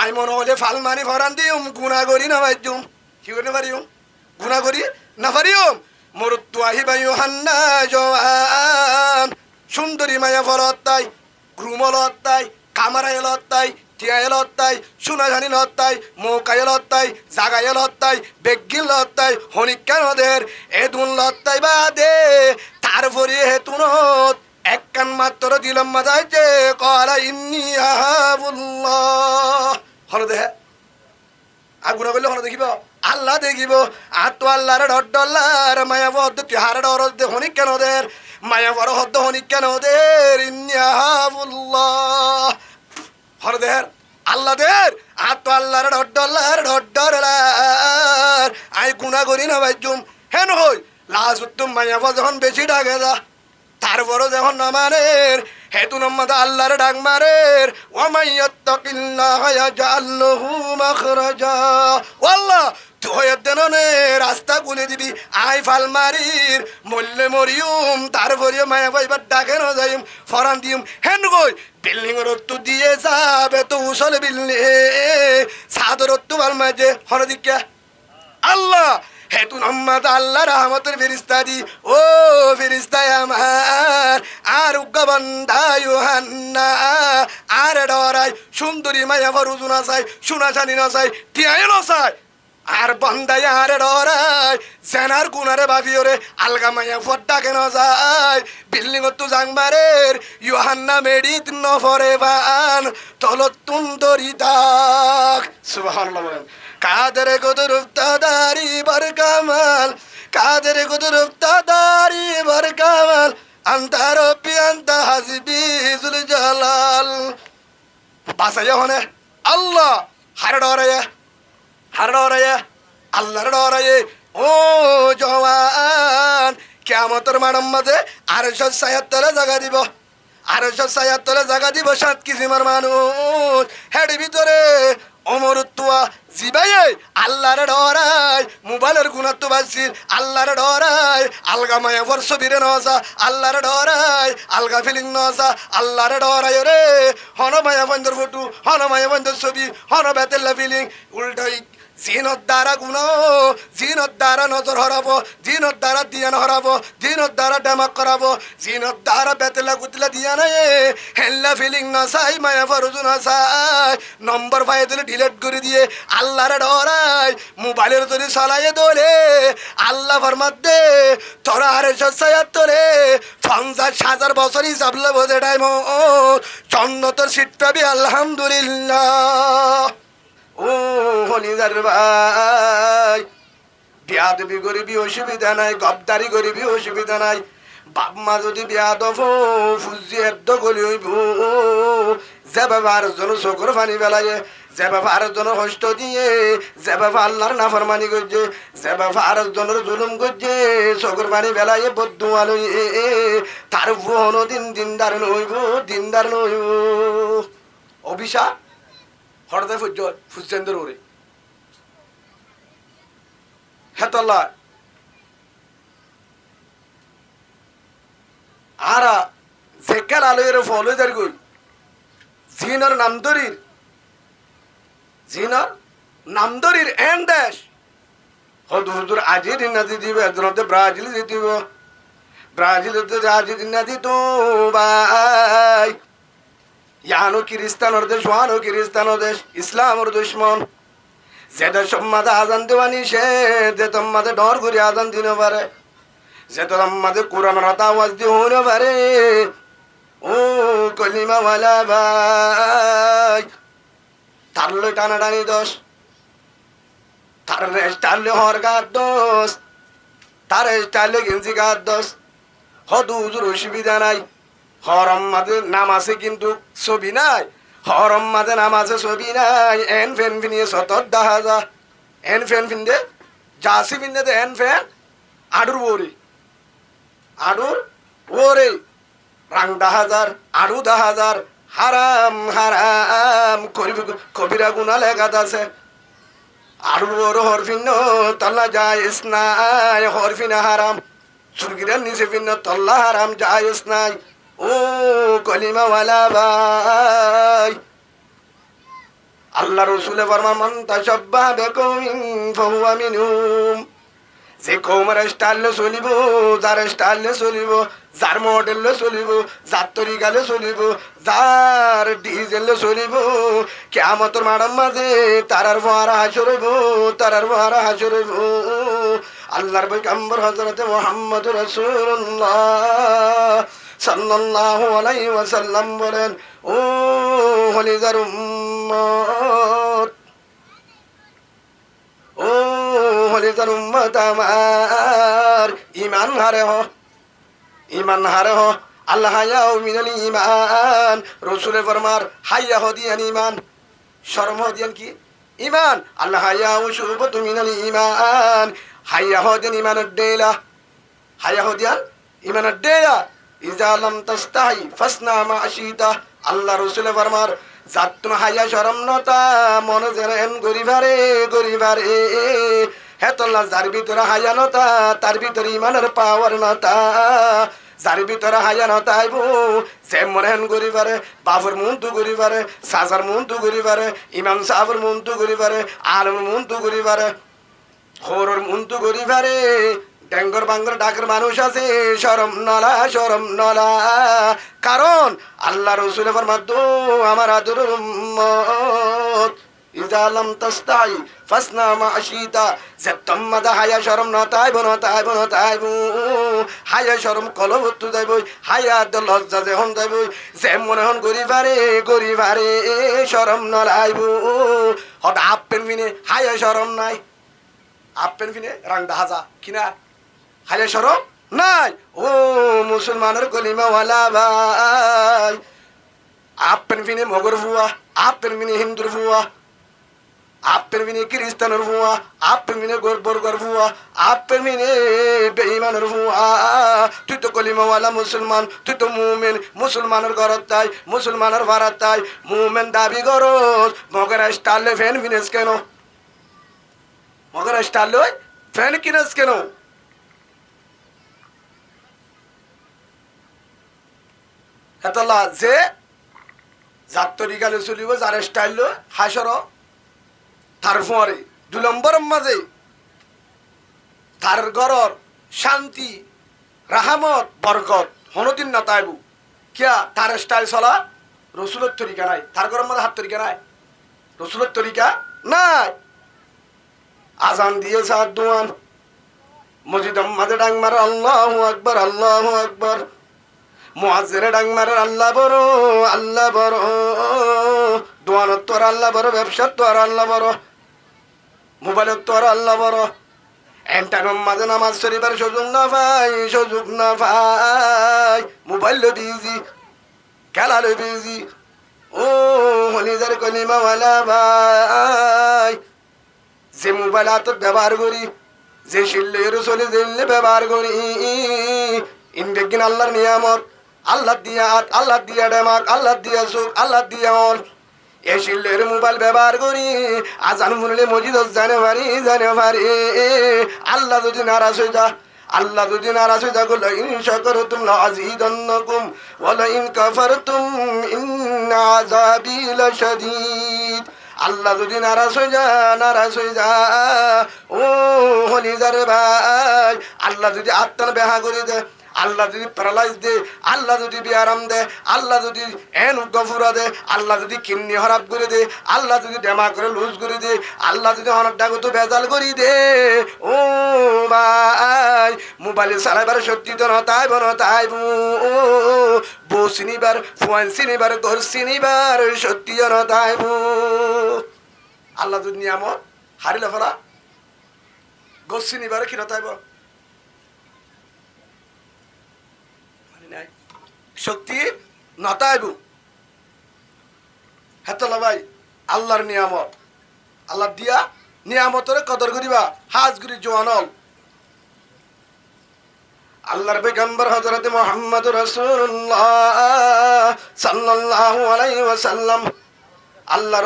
I মনে হলে ফালমানি Ferran দিম গুণা করি না বাইজুম কি করতে পারিম গুণা করি না পারিম মরুত্তু আহিবা ইউহান্না জওয়ান সুন্দরী মায়া ফরত্তাই গ্রুমলত্তাই কামারায়লত্তাই টিয়ায়লত্তাই সুনাঝানি লত্তাই মৌকায় লত্তাই জাগায় লত্তাই বেগিল লত্তাই হনিকা নদের এদুন লত্তাই বাদে তারপরে হেতুনত এক কান মাত্র দিলাম মাথায় যে কলা ইন্নি আহাবুল্লাহ হলো দেহে আর গুণা করলে হলো দেখিব আল্লাহ দেখিব আর তো আল্লাহর ডল্লার মায়া বদ্ধ তিহার ডর হনিক কেন দের মায়া বড় হদ্দ হনিক কেন দের ইন্নি আহাবুল্লাহ হলো দেহের আল্লাহ দের আর তো আল্লাহর ডল্লার ডর আই গুণা করি না ভাইজুম হেন হই লাস্ট উত্তম মায়া যখন বেশি ডাকে যা তারপরও যখন নামানের হেতু নম্মদ আল্লাহর ডাক মারের ওয়ামাইয়াত্তাকিল্লাহ ইয়াজআল লাহু মাখরাজা আল্লাহ তুই দেননে রাস্তা খুলে দিবি আই ফাল মারির মল্লে মরিয়ম তারপরে মায়া ভাইবার ডাকে না যাইম ফরান দিম হেন কই বিল্ডিং রত্তু দিয়ে যাবে তো উসল বিল্লি সাদর রত্তু ভাল মাঝে হরদিকা আল্লাহ হেতু নম্মদ আল্লাহ রহমতের ফেরিস্তা দি ও ফেরিস্তা আমার আর উগ্গবন্ধা ইউহান্না আর ডরাই সুন্দরী মায়া ফরুজুনা চাই সুনা জানি না চাই টিয়াই না চাই আর বন্দাই আর ডরাই জেনার গুনারে ভাবিওরে আলগা মায়া ফড্ডা কেন যায় বিল্ডিং তো জাংবারের ইউহান্না মেডিত নফরে বান তলতুন দরিদাক সুবহানাল্লাহ বলেন কাদের কুদর উফতাদারি বার কামাল কাদের কুদর উফতাদারি বার কামাল আন্তা রব্বি আন্তা হাসবি জুল জালাল বাসায় হনে আল্লাহ হার ডরায় আল্লাহর ডরায় ও জওয়ান কিয়ামতের মাঠের মাঝে 800 তলে জায়গা দিব 800 তলে জায়গা দিব 7 কিসিমের মানুষ হেড ভিতরে অমরত্বা জিবাই আল্লাহর ডরাই মোবাইলের গুণাত্ব বাসির আল্লাহর ডরাই আলগা মায়া বর্ষ বীরে নসা আল্লাহর ডরাই আলগা ফিলিং নসা আল্লাহর ডরাই রে হন মায়া বন্ধর ফটো হন মায়া বন্ধর ছবি হন বেতেল্লা ফিলিং উল্টাই জিনত দ্বারা গুণ জিনত দ্বারা নজর হরাবো জিনত দ্বারা দিয়ান হরাবো জিনত দ্বারা ডেমাক করাবো জিনত দ্বারা বেতেলা গুতলা দিয়া নাই হেল্লা ফিলিং না চাই মায়া ফরজু না চাই নম্বর পাই দিলে ডিলেট করে দিয়ে আল্লাহর ডরাই মোবাইলের যদি চলাইয়ে দোলে আল্লাহ ফরমাত দে তোরা 50,000 বছর হিসাব লেবো যেটাই জন্নতর সিট পাবি আলহামদুলিল্লাহ ও হলিদার ভাই বিয়াদবি করিবি অসুবিধা নাই গবদারি করিবি অসুবিধা নাই বাপ মা যদি বিয়াদব ফুজি এদ্দ গলি হইব যে বাবা আর জন চকুর পানি বেলায় যে বাবা আর জন কষ্ট দিয়ে যে বাবা আল্লাহর নাফরমানি করছে যে বাবা আর জনের জুলুম করছে চকুর পানি বেলায় বদুয়া লই তার বোন দিনদার নইব অভিশাপ হরদে ফুজেন্দ্র ওরে হেতল্লা আরা জেকাল আলোয়ের ফলো যার গই জিনার নামদরির এন দেশ হুজুর আজি দিন না দিদিব এজনতে ব্রাজিল দিদিব ব্রাজিলতে আজি দিন না দিত ভাই ইয়ানো খ্রিস্টানোর দেশ ওয়ানো খ্রিস্টানো দেশ ইসলামর দুশ্মন যে দেশ মাঝে আজান দেওয়া নিষেধ যে তোর মাঝে ডর করে আজান দিতে পারে যে তোর মাঝে কোরআন রাত আওয়াজ দিয়ে হতে পারে ও কলিমাওয়ালা ভাই তার লই টানাটানি দোষ তার স্টাইলে হর গার দোষ তার স্টাইলে গেঞ্জি গার দোষ হুজুর অসুবিধা নাই হরম মাঝে নাম আছে কিন্তু ছবি নাই হরম মাঝে নাম আছে ছবি নাই এন ফ্যান ফিনিয়ে সতর দেখা যা এন ফ্যান ফিনদে জাসি ফিনদে দে এন ফ্যান আডুর ওরে রাং 10,000 আডু 10,000 হারাম কবিরা গুনা লেখাত আছে আডুর ওর হরফিন তল্লা যায় নাই হরফিনা হারাম সুরগিরার নিচে ফিন্ন তল্লা হারাম যায় নাই ও কলিমাওয়ালা ভাই আল্লাহ রসুলে ফরমান মান তাশাব্বাহা বিকওমিন ফাহুয়া মিনহুম। যে কৌমের স্টাইলে চলিব, যার স্টাইলে চলিব, যার মডেলে চলিব, যার তরিকালে চলিব, যার ডিজেলে চলিব, কিয়ামতের মাঠের মাঝে তারার ফোয়ারা হাসিব, তারার ফোয়ারা হাসিব। আল্লাহর পয়গম্বর হযরত মুহাম্মদ রাসূলুল্লাহ সাল্লাল্লাহু আলাইহি ওয়াসাল্লাম বলেন, ও হলিদার উম্মত, ও হলিদার উম্মত আমার, ইমান হারে হ, ইমান হারে হ। আল্লাহ হায়াও মিনাল ইমান, রসুলের ফরমার হাইয়া হদিয়ান ইমান, শরম হদিয়ান কি ইমান। আল্লাহ হায়াও শুবতু মিনাল ইমান, হাইয়া হদিয়ান ইমানের ডেলা, হাইয়া হদিয়ান ইমানের ডেলা। ইজা লাম তাস্তাহি ফাসনা মা আশিতা, আল্লাহ রসুলের ফরমার যাতুন হাইয়া শরম নতা মন জেন গরিবারে গরিবারে। হেতল্লা যার ভিতরে হাইয়া নতা তার ভিতরে ইমানের পাওয়ার নতা, যার ভিতরে হাইয়া নতাইব যে মনে হেন গরিবারে, বাপর মন তু গরিবারে, সাজার মন তু গরিবারে, ইমাম সাহাবের মন তু গরিবারে, আলমের মন তু গরিবারে, হরর মন তু গরিবারে। ডেঙ্গর বাঙ্গর ডাকের মানুষ আছে শরম নলা, শরম নলা। কারণ আল্লাহ রসুলের ফরমাত আমার আদরের উম্মত ইজা লাম তাস্তাহি ফাসনা মা আশিতা, যে তোমাদা হায়া শরম নতাইব নতাইব নতাইব, হায়া শরম কলবত্তু যাইব, হায়া লজ্জা যে হন যাইব, যে মনে হন গরিবারে গরিবারে শরম নলাইব। হত আপেন ফিনে হায়া শরম নাই, আপেন ফিনে রাং দাহাজা কিনা হায়া শরম নাই। ও মুসলমানের কলিমাওয়ালা ভাই, আপেন ফিনে মগর ভুয়া, আপেন ফিনে হিন্দুর ভুয়া, আপেন ফিনে খ্রিস্টানের ভুয়া, আপেন ফিনে বর্গর ভুয়া, আপেন ফিনে বেঈমানের ভুয়া। তুই তো কলিমাওয়ালা মুসলমান, তুই তো মুমিন, মুসলমানের ঘরত তাই, মুসলমানের ভাড়াত তাই, মুমিন দাবি করস, মগর স্টাইলে ফ্যান ফিনেস কেন, মগর স্টাইলে ফ্যান কিনেস কেন? হেতলা যে যার তরিকালে চলিব, যার স্টাইল হাসর, তার ফুয়ারে 2 নম্বরের মাঝে তার ঘরর শান্তি রাহামত বরকত হনদিন না তাইবু। কিয়া তার স্টাইল চলা, রসুলের তরিকা নাই, তার ঘরের মধ্যে হাত তরিকা নাই, রসুলের তরিকা নাই। আজান দিয়ে সাত দোয়ান, মসজিদের মাঝে ডাং মারে আল্লাহু আকবার, আল্লাহু আকবার, মুয়াজ্জিনে ডাং মারে আল্লাহ বড়, আল্লাহ বড়, দোয়ানত তো আর আল্লাহ বড়, ব্যবসার তো আর আল্লাহ বড়, মোবাইলত তো আর আল্লাহ বড়। এন্টানোর মাঝে নামাজ শরীফের সুযোগ না পাই, সুযোগ না পাই, মোবাইল বিজি, খেলা বিজি। ও হলিদার কলিমাওয়ালা ভাই, যে মোবাইল হাতত ব্যবহার করি, যে শিল্লের চলে দিল্লে ব্যবহার করি, ইন্ডিয়ান আল্লাহর নিয়ামত, আল্লাহ দিয়া হাত, আল্লাহ দিয়া ডেমাক, আল্লাহ দিয়া চোখ, আল্লাহ দিয়া অল, এ শিল্লের মোবাইল ব্যবহার করি আজান শুনলে মসজিদ জানে পারি, জানে পারি। আল্লাহ যদি নারাজ হয়ে যা, আল্লাহ যদি নারাজ হয়ে যা, লাইন শাকারতুম লাযীদান্নাকুম ওয়া লাইন কাফারতুম ইন্না আযাবী লাশাদীদ। আল্লাহ যদি নারাজ হয়ে যা, নারাজ হয়ে যা, ও হলিদার ভাই, আল্লাহ যদি আত্মার বেহা করে দেয়, আল্লাহ যদি প্যারালাইজ দে, আল্লাহ যদি বিয়ারাম দে, আল্লাহ যদি এন গফুরা দে, আল্লাহ যদি কিডনি খারাপ করে দে, আল্লাহ যদি ডেমা করে লুজ করে দে, আল্লাহ যদি অনেক ডাকতো বেজাল করি দে, ও ভাই মোবাইলে চালাইবার সত্যি তো নতাইব, নতাইব, বউ চিনিবার, ফুয়ান চিনিবার, ঘর চিনিবার সত্যি নতাইব। আল্লাহ যদি নিয়ামত হারিলে ফেলা, ঘর চিনিবার কি নতাইব, শক্তি নতাইব। হেতলা ভাই আল্লাহর নিয়ামত, আল্লাহ দিয়া নিয়ামতের কদর করিবা, হাজ করি জোয়ানল। আল্লাহর পয়গম্বর হযরত মুহাম্মদ রাসূলুল্লাহ সাল্লাল্লাহু আলাইহি ওয়াসাল্লাম, আল্লাহ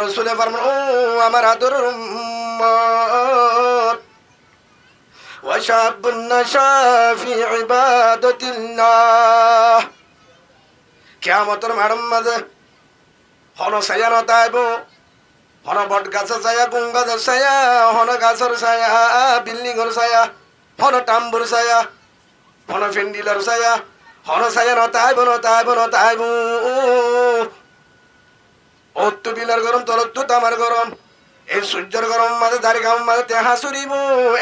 রসুলে ফরমান, ও আমার আদরের উম্মত, وشاب نشا في عبادة الله, কিয়ামতের মাঠের মাঝে হন ছায়া নতাইব হন বট গাছের ছায়া গুম গাছের ছায়া হন গাছের ছায়া বিল্ডিংয়ের ছায়া হন টাম্বুর ছায়া হন ফেন্ডিলের ছায়া হন ছায়া নতাইব নতাইব নতাইব অত্তু বিলের গরম তলত্তু তামার গরম এই সূর্যের গরম মাঝে দাড়ি গাম মাঝে তেহা চুরিব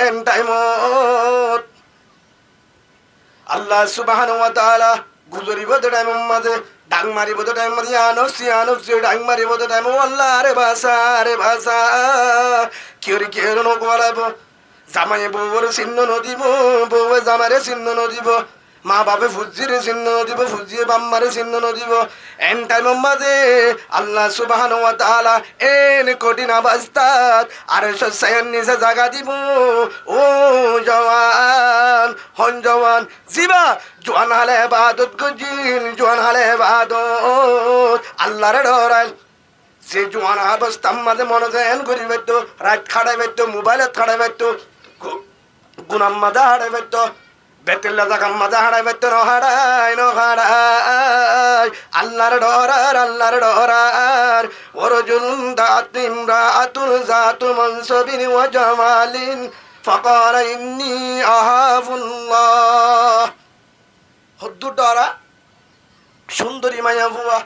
এন টাইমত আল্লাহ সুবহানাহু ওয়া তাআলা গুজরিব দে টাইম মাঝে ডাং মারিব দে টাইম মাঝে আনসি ডাং মারিব দে টাইম আল্লাহ রে ভাষা কিয়র নকলাব জামাই বউর চিহ্ন নদিব বউয়ে জামারে চিহ্ন নদিব মা বাপে ফুজিরে চিহ্ন নদিব ফুজিয়ে বাম্মারে চিহ্ন নদিব এন টাইম মাঝে আল্লাহ সুবহানাহু ওয়া তাআলা এন কঠিন অবস্থাত আর সসায়ন নিচে জাগা দিব ও জওয়ান হন জওয়ান জিবা জোয়ান হালে ইবাদত গজিল জোয়ান হালে ইবাদত আল্লাহর ডরাইল যে জোয়ান অবস্থার মাঝে মনোজয়ন করি পারতো রাত খাড়াই পারতো মোবাইলত খাড়াই পারতো গুনাম মাদা হারাই পারতো বেতেল্লা জাগাম মাদা হারাই পারতো নহারাই আল্লাহর ডরার ওরজুল দাত ইমরাতুল জাতু মানসাবিন ওয়া জামালিন ফাকাল ইন্নী আহাবুল্লাহ হদ্দু ডরা সুন্দরী মায়া বুয়া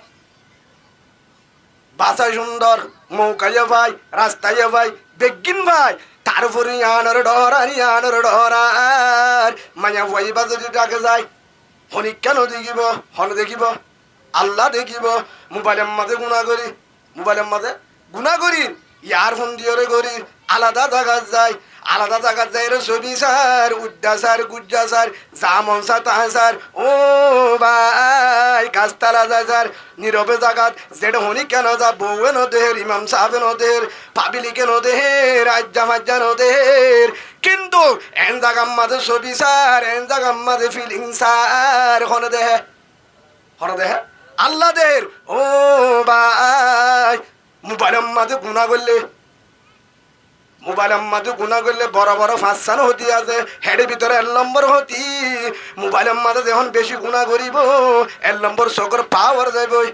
বাসা সুন্দর মৌকায় ভাই রাস্তায় ভাই বেগিন ভাই তারপরে ইয়ানোর ডরার মায়া ভাই বা যদি ডাকে যায় হনি কেন দেখিব হন দেখিব আল্লাহ দেখিব মোবাইলের মাঝে গুণা করি ইয়ার ফোন দিয়ে করি আলাদা জায়গা যায় রে ছবি স্যার উদ্যা স্যার গুজ্জা স্যার যা মন স্যার তাহা স্যার ও ভাই গাছতলা যায় স্যার নীরবে জাগাত যেটা হনি কেন যা বউয়ে নদের ইমাম সাহেবে নদের পাবিলিকে নদের আজ্জা মাজ্জা নদের কিন্তু এন জাগাম মাঝে ছবি স্যার এন জাগাম মাঝে ফিলিং স্যার হনে দেহে আল্লাহ দের ও ভাই মোবাইলের মাঝে গুণা করলে বড় বড় ফাঁসানো হতি আছে হেডের ভিতরে 1 নম্বর হতি মোবাইলের মাঝে যখন বেশি গুণা করিব 1 নম্বর চোখের পাওয়ার যাইবই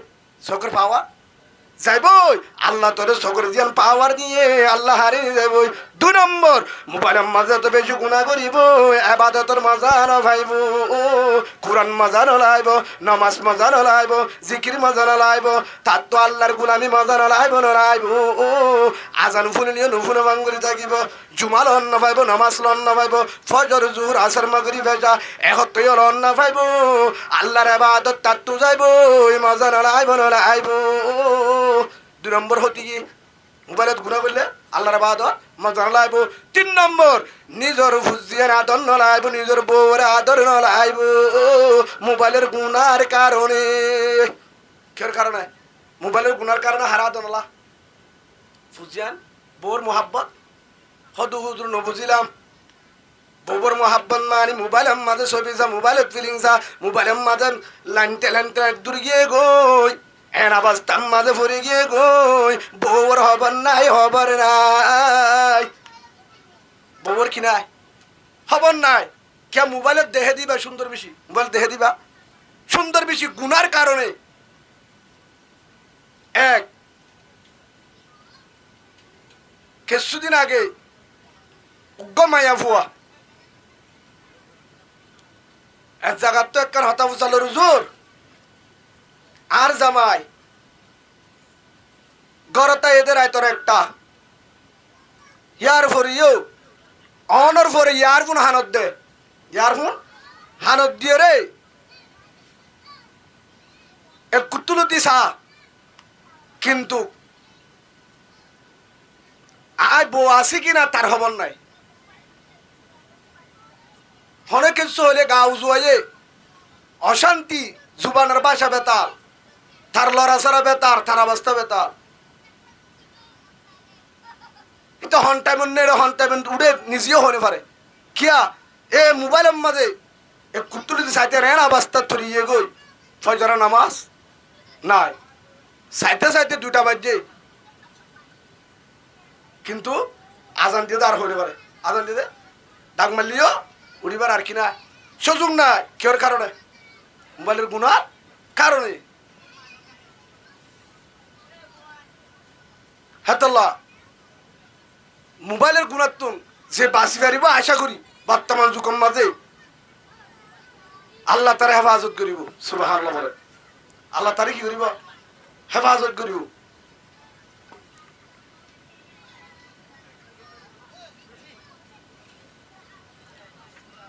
আল্লাহ তোরে চোখের যেন পাওয়ার দিয়ে আল্লাহ হারিয়ে যাইবই 2 নম্বর মোবাইলের মাঝে তো বেশি গুণা করিব ইবাদতের মজা নভাইব কুরআন মজা নলাইব নামাজ মজা নলাইব জিকির মজা নলাইব তার তো আল্লাহর গোলামি মজা নলাইব আজান শুনিলেও নুশুনে বাঙ্গুরি থাকিব জুমা লন নভাইব নামাজ লন নভাইব ফজর জোহর আসর মাগরিব এশা একত্রই লন নভাইব আল্লাহর ইবাদত তার তো যাইব মজা নলাইব 2 নম্বর হতি কি মোবাইলত গুণা করলে আল্লাহর ইবাদত মজা নলাইব 3 নম্বর নিজের ফুজিয়ার আদর নলাইব নিজের বউর আদর নলাইব মোবাইলের গুণার কারণে মোবাইলের গুণার কারণে হারা দনলা ফুজিয়ান বউর মোহাব্বত হদু হুজুর নবুঝিলাম বউর মোহাব্বত মানে মোবাইলের মাঝে ছবি যা মোবাইলের ফিলিংসা মোবাইলের মাঝে লাইনতে দূর গিয়ে গই এন অবস্থার মাঝে ফুরে গিয়ে গই বউর হবার নাই বউর কি নাই খবর নাই কে মোবাইলের দেহে দিবা সুন্দর বেশি মোবাইল দেহে দিবা সুন্দর বেশি গুনার কারণে এক কিছুদিন আগে মায়া ফুয়া এক জায়গার তো একখান হতা ফুচালো রুজুর আর জামাই গরতা এদের আয়তর একটা ইয়ার ফরিও অনর ফরে ইয়ারফোন হানত দে ইয়ারফোন হানত দিয়ে রে এক কুতুলো দিছা কিন্তু আয় বউ আছে কিনা তার খবর নাই অনেক কিছু হলে গা উজুয়ে অশান্তি জুবানের বাসা বেতাল তার লড়াচড়া বেতার তার অবস্থা বেতাল এটা হন টাইম উড়ে নিজেও হতে পারে কিয়া এ মোবাইলের মাঝে এ কুতুলি সাইতে রেন অবস্থা থরিয়ে গই ফজর নামাজ নাই সাইতে 2টা বাজে কিন্তু আজান দিয়ে আর হতে পারে আজান দিয়ে ডাক মারলিও উড়িবার আর কি না সুযোগ নাই কেউর কারণে মোবাইলের গুণার কারণে হেতল্লা মোবাইলের গুণাত্মন যে বাঁচি পারিব আশা করি বর্তমান যুগের মাঝে আল্লাহ তার হেফাজত করিব। সুবহানাল্লাহ বলে আল্লাহ তারে কি করিব হেফাজত করিব।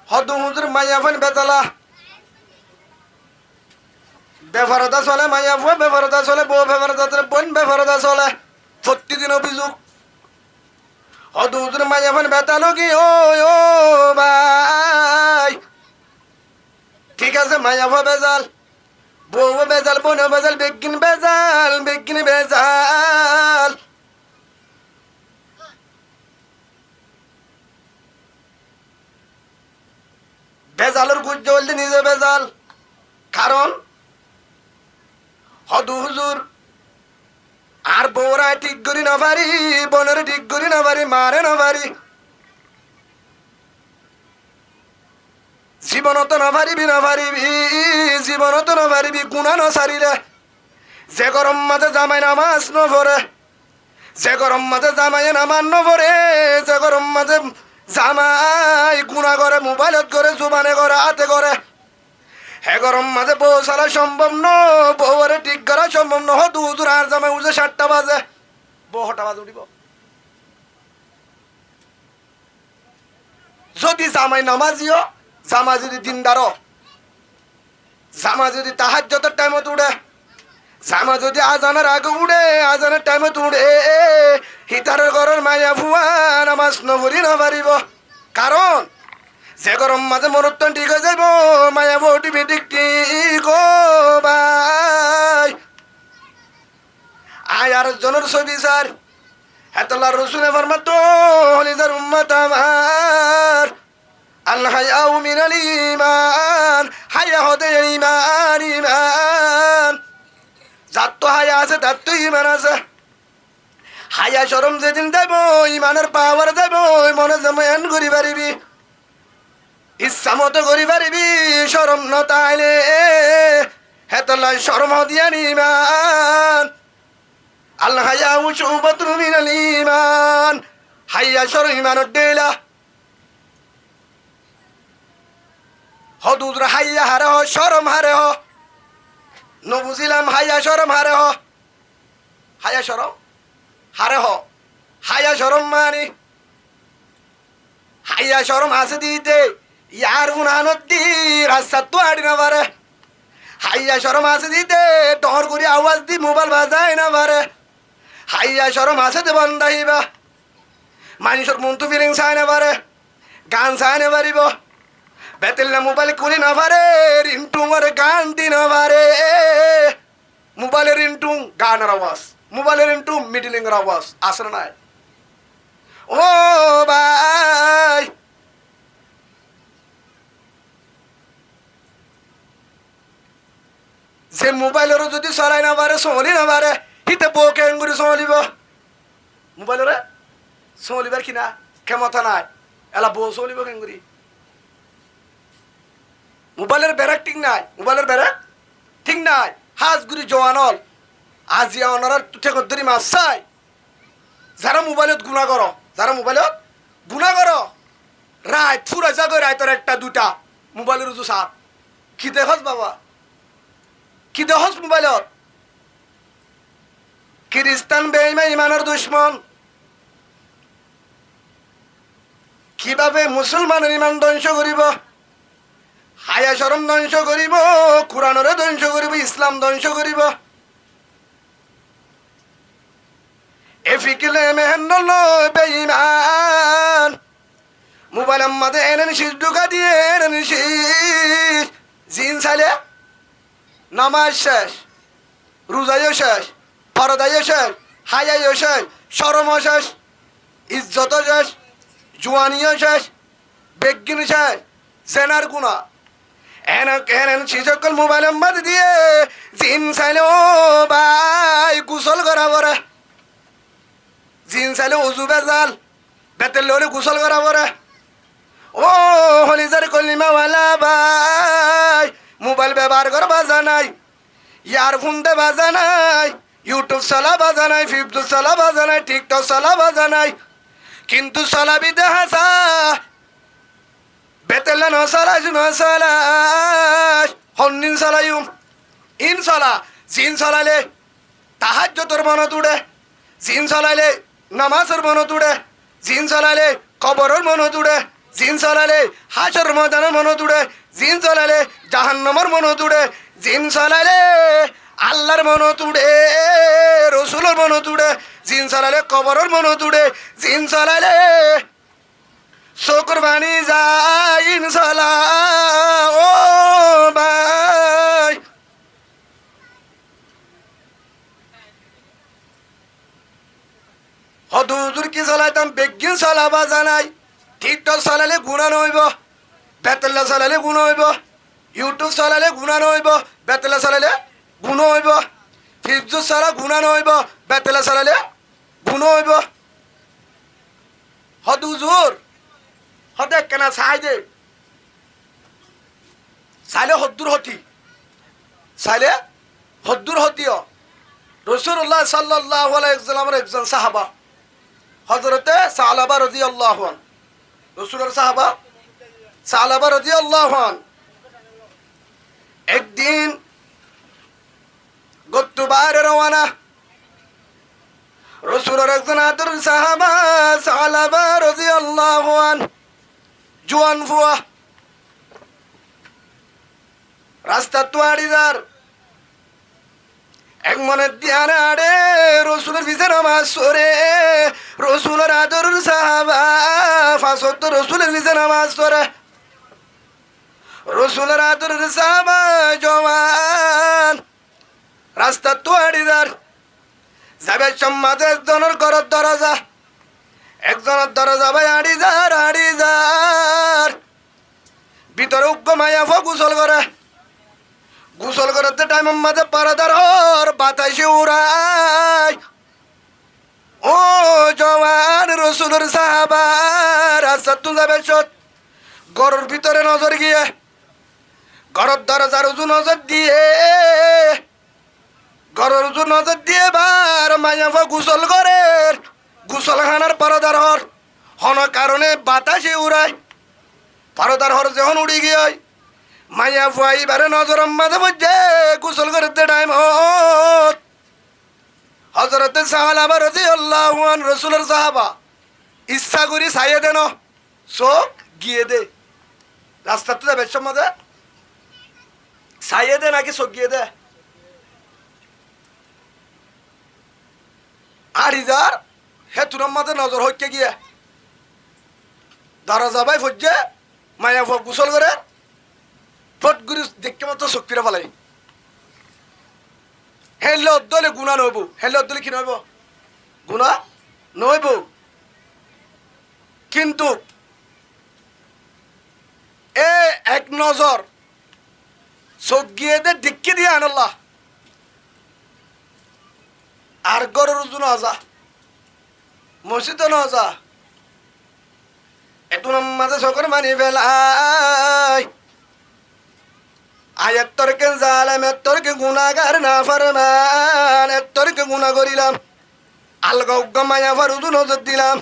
হদ হুজুর মাইয়া ফান বেতালা বেফারদা চলে, মাইয়া ফুয়া বেফারদা চলে, বউ বেফারদা চলে, বোন বেফারদা চলে, প্রতিদিন অভিযোগ। হদ হুজুর মাইয়া ফান বেতালো কি ও ভাই, ঠিক আছে মাইয়া ফুয়া বেজাল, বউ বেজাল, বোন বেজাল, বেগিন বেজাল, বেগিন বেজাল। বেজালের গুজ জ্বলতে নিজে বেজাল। কারণ হদু হুজুর আর বউরা ঠিক করি না পারি, বোনের ঠিক করি না পারি, মারে না পারি, জীবনত না পারিবি, না পারিবি, জীবনত না পারিবি গুণা ন সারিলে। যে গরম মাঝে জামাই নামাজ ন পড়ে, যে গরম মাঝে জামাই নামান ন পড়ে, যে গরম মাঝে জামাই গুণা করে, মোবাইলত করে, জুবানে করে, হাতে করে, হে গরম মাঝে বউ চালা সম্ভব ন, বউরে ঠিক করা সম্ভব ন। হদু হুজুর আর জামাই উঠে 7টা বাজে, বউ 6টা বাজে উঠিব। যদি জামাই নামাজিও, জামা যদি দিনদার, জামা যদি তাহাজ্জুদের টাইমত উঠে, জামা যদি আজানের আগে উঠে, আজানের টাইমত উঠে, হিতারের ঘরের মাইয়া ফুয়া নামাজ নগরি না পারিব। কারণ যে গরম মাঝে মরত্তন ঠিক হয়ে যাইব, মায়া বউটি বেটিক ঠিক ভাই। আয় আর জনের ছবি স্যার হেতলা রসুল ফরমাত হলিজার উম্মত আমার আল্লাহ হায়াউ মিনাল ঈমান, হায়া হতে ঈমান, ঈমান যার তো হায়া আছে তার তো ঈমান আছে। হায়া শরম যেদিন যাইব, ঈমানের পাওয়ার যাইব, মনে যেমন করি পারিবি, ইচ্ছা মতো করি পারিবি। শরম ন তাইলে হেতলা শরম দিয়ান ঈমান। আল্লাহ হায়াউ শুবাতুন মিনাল ঈমান, হায়া শরম ঈমানের ডেলা। হদুর হাইয়া হারে হ, শরম হারে হ, নবুঝিলাম হাইয়া শরম হারে হ, হাইয়া শরম হারে হ। হাইয়া শরম মানি হাইয়া শরম আছে দিতে ইয়ার উনানত দি রাস্তা তো আড়ি না পারে। হাইয়া শরম আছে দিতে ডর করে আওয়াজ দি মোবাইল বাজায় না পারে। হাইয়া শরম আছে দে বন্ধাইবা মানুষের মন তো ফিলিং চাই না পারে, গান চাই না পারিব, বেতেল না মোবাইল করি না পারে, রিন্টুং আর গান দি না পারে। মোবাইলের রিন্টুং গানের আওয়াজ, মোবাইলের রিন্টুং মিডিলিং এর আওয়াজ আসে নাই। ও ভাই যে মোবাইলেরও যদি চলাই না পারে, চলি না পারে, হিতে বউ কেন করে চলিব? মোবাইলরে চলিবার কিনা ক্ষমতা নাই, এলা বউ চলিব কেন করি? মোবাইলের ব্যারাক ঠিক নাই, মোবাইলের ব্যারাক ঠিক নাই। হাজগুড়ি জওয়ানল আজিয়া অনার ঠেকত ধরি মাছ চাই। যারা মোবাইলত গুণা করো, যারা মোবাইলত গুণা করো, রায় ফুরা জাগো রায়তর 1টা 2টা মোবাইলের উজু সাপ কি দেখস বাবা, কি দেখস মোবাইলত? খ্রিস্টান বেঈমান ইমানের দুশ্মন কিভাবে মুসলমানের ইমান ধ্বংস করিব, হায়া শরম ধ্বংস করিব, কোরআনরে ধ্বংস করিব, ইসলাম ধ্বংস করিব। এফিকিলে মেহেন্দ্র বেঈমান মোবাইল আমাদের এনেন শীষ ঢুকা দিয়ে এনেন শীষ জিন চাইলে নামাজ শেষ, রোজাইও শেষ, ফরদাইও শেষ, হায়াইও শেষ, শরমও শেষ, ইজ্জতও শেষ, জোয়ানিও শেষ, বেগিন শেষ, জেনার গুণা এনেন শিশকল মোবাইল আমাদ দিয়ে জিন চাইলে ও ভাই গোসল করা পরে, জিন চাইলে উজু বেজাল, বেতেল হলে গোসল করা পরে। ও হলিজার কলিমাওয়ালা ভাই মোবাইল ব্যবহার করা বাজা নাই, ইয়ারফোন দে বাজা নাই, ইউটিউব সালা বাজা নাই, ফেসবুক সালা বাজা নাই, টিকটক সালা বাজা নাই, কিন্তু সালাবি দেহাসা বেতেলা নসালাস নসালাস হন্নিন সালাইম ইন সালা জিন সালাইলে তাহাজ্জুদের মনে তুড়ে, জিন সালাইলে নামাজের মনে তুড়ে, জিন সালাইলে কবরের মনে তুড়ে, জিন সালাইলে হাসর ময়দানের মনে তুড়ে, জিন সালাইলে জাহান্নামের মনে তুড়ে, জিন সালাইলে আল্লাহর মনে তুড়ে, রসুলের মনে তুড়ে, জিন সালাইলে কবরের মনে তুড়ে, জিন সালাইলে শুকরবানি যায় ইনশাল্লাহ ও ভাই। হদুজুর কি চালাইতাম বেগিন চালাবা জানাই, টিকটক চালালে গুণা নইব, বেতলা চালালে গুণ হইব, ইউটিউব চালালে গুণা নইব, বেতলা চালালে গুণ হইব, ফেসবুক চালা গুণা নইব, বেতলা চালালে গুণ হইব। হদুজুর হতে কেনা চাই দে চাইলে হদ্দুর হতি, চাইলে হদ্দুর হতিও। রাসূলুল্লাহ সাল্লাল্লাহু আলাইহি ওয়াসাল্লামের একজন সাহাবা হযরতে সালাবা রাদিয়াল্লাহু আনহু, রাসূলের সাহাবা সালাবা রাদিয়াল্লাহু আনহু একদিন গত্তুবারে রওনা, রাসূলের একজন আদর সাহাবা সালাবা রাদিয়াল্লাহু আনহু জোয়ান ফুয়া রাস্তা তোয়াড়িদার এক মনের ধ্যানে আড়ে রসুলের পিছে নামাজ সরে, রসুলের আদর সাহাবা ফাঁসত রসুলের পিছে নামাজ সরে, রসুলের আদর সাহাবা জওয়ান রাস্তা তোয়াড়িদার যাবে সম্মাদে একজনের ঘরের দরজা, একজনের দরজা ভাই আড়িদার ভিতরে উগ্র মায়া গোসল করে, গোসল করতে টাইম মাঝে পারাদার হর বাতাসে উড়াই। ও জওয়ান রসুলের সাহাবা রাস্তা তুল যাবে সত ঘরের ভিতরে নজর গিয়ে, ঘরের দরজার উজু নজর দিয়ে, ঘরের উজু নজর দিয়ে বার মায়া গোসল করে, গোসল খানার পারদার হর হন কারণে বাতাসে উড়ায়, পারদার হর যখন উড়ি গিয়ে মাইয়া ফুয়াই বারে নজর মাঝে বুঝে গোসল করতে টাইম হযরতে সাহাবা রাদিয়াল্লাহু আনহু রাসূলের সাহাবা ইচ্ছা করি ছাইয়ে দেন চোখ গিয়ে দে, রাস্তা তো যাবে মাঝে ছাইয়ে দে নাকি চোখ গিয়ে দে, আড়িদার হে তুর মাঝে নজর হইকে গিয়ে দরজা ভাই ফুজে মাইয়া ফুয়া গোসল করে ফটগুরি দেখতে মতো চকিরে ফেলাই, হেলে অদ্দলে গুণা নইব, হেলে অদ্দলে কি নইব গুণা নইব, কিন্তু এ এক নজর চোখ গিয়ে দে দিকে দিয়ে আনল্লাহ আর গরের উজু নজা মসজিদে নজা এত মাঝে চকর মানি ফেলাই আয়াত তরকে জালেম তরকে গুনাহগার না ফরমান তরকে গুনাহ করিলাম আলগা উগ্গা মায়া ফারুদু নজর দিলাম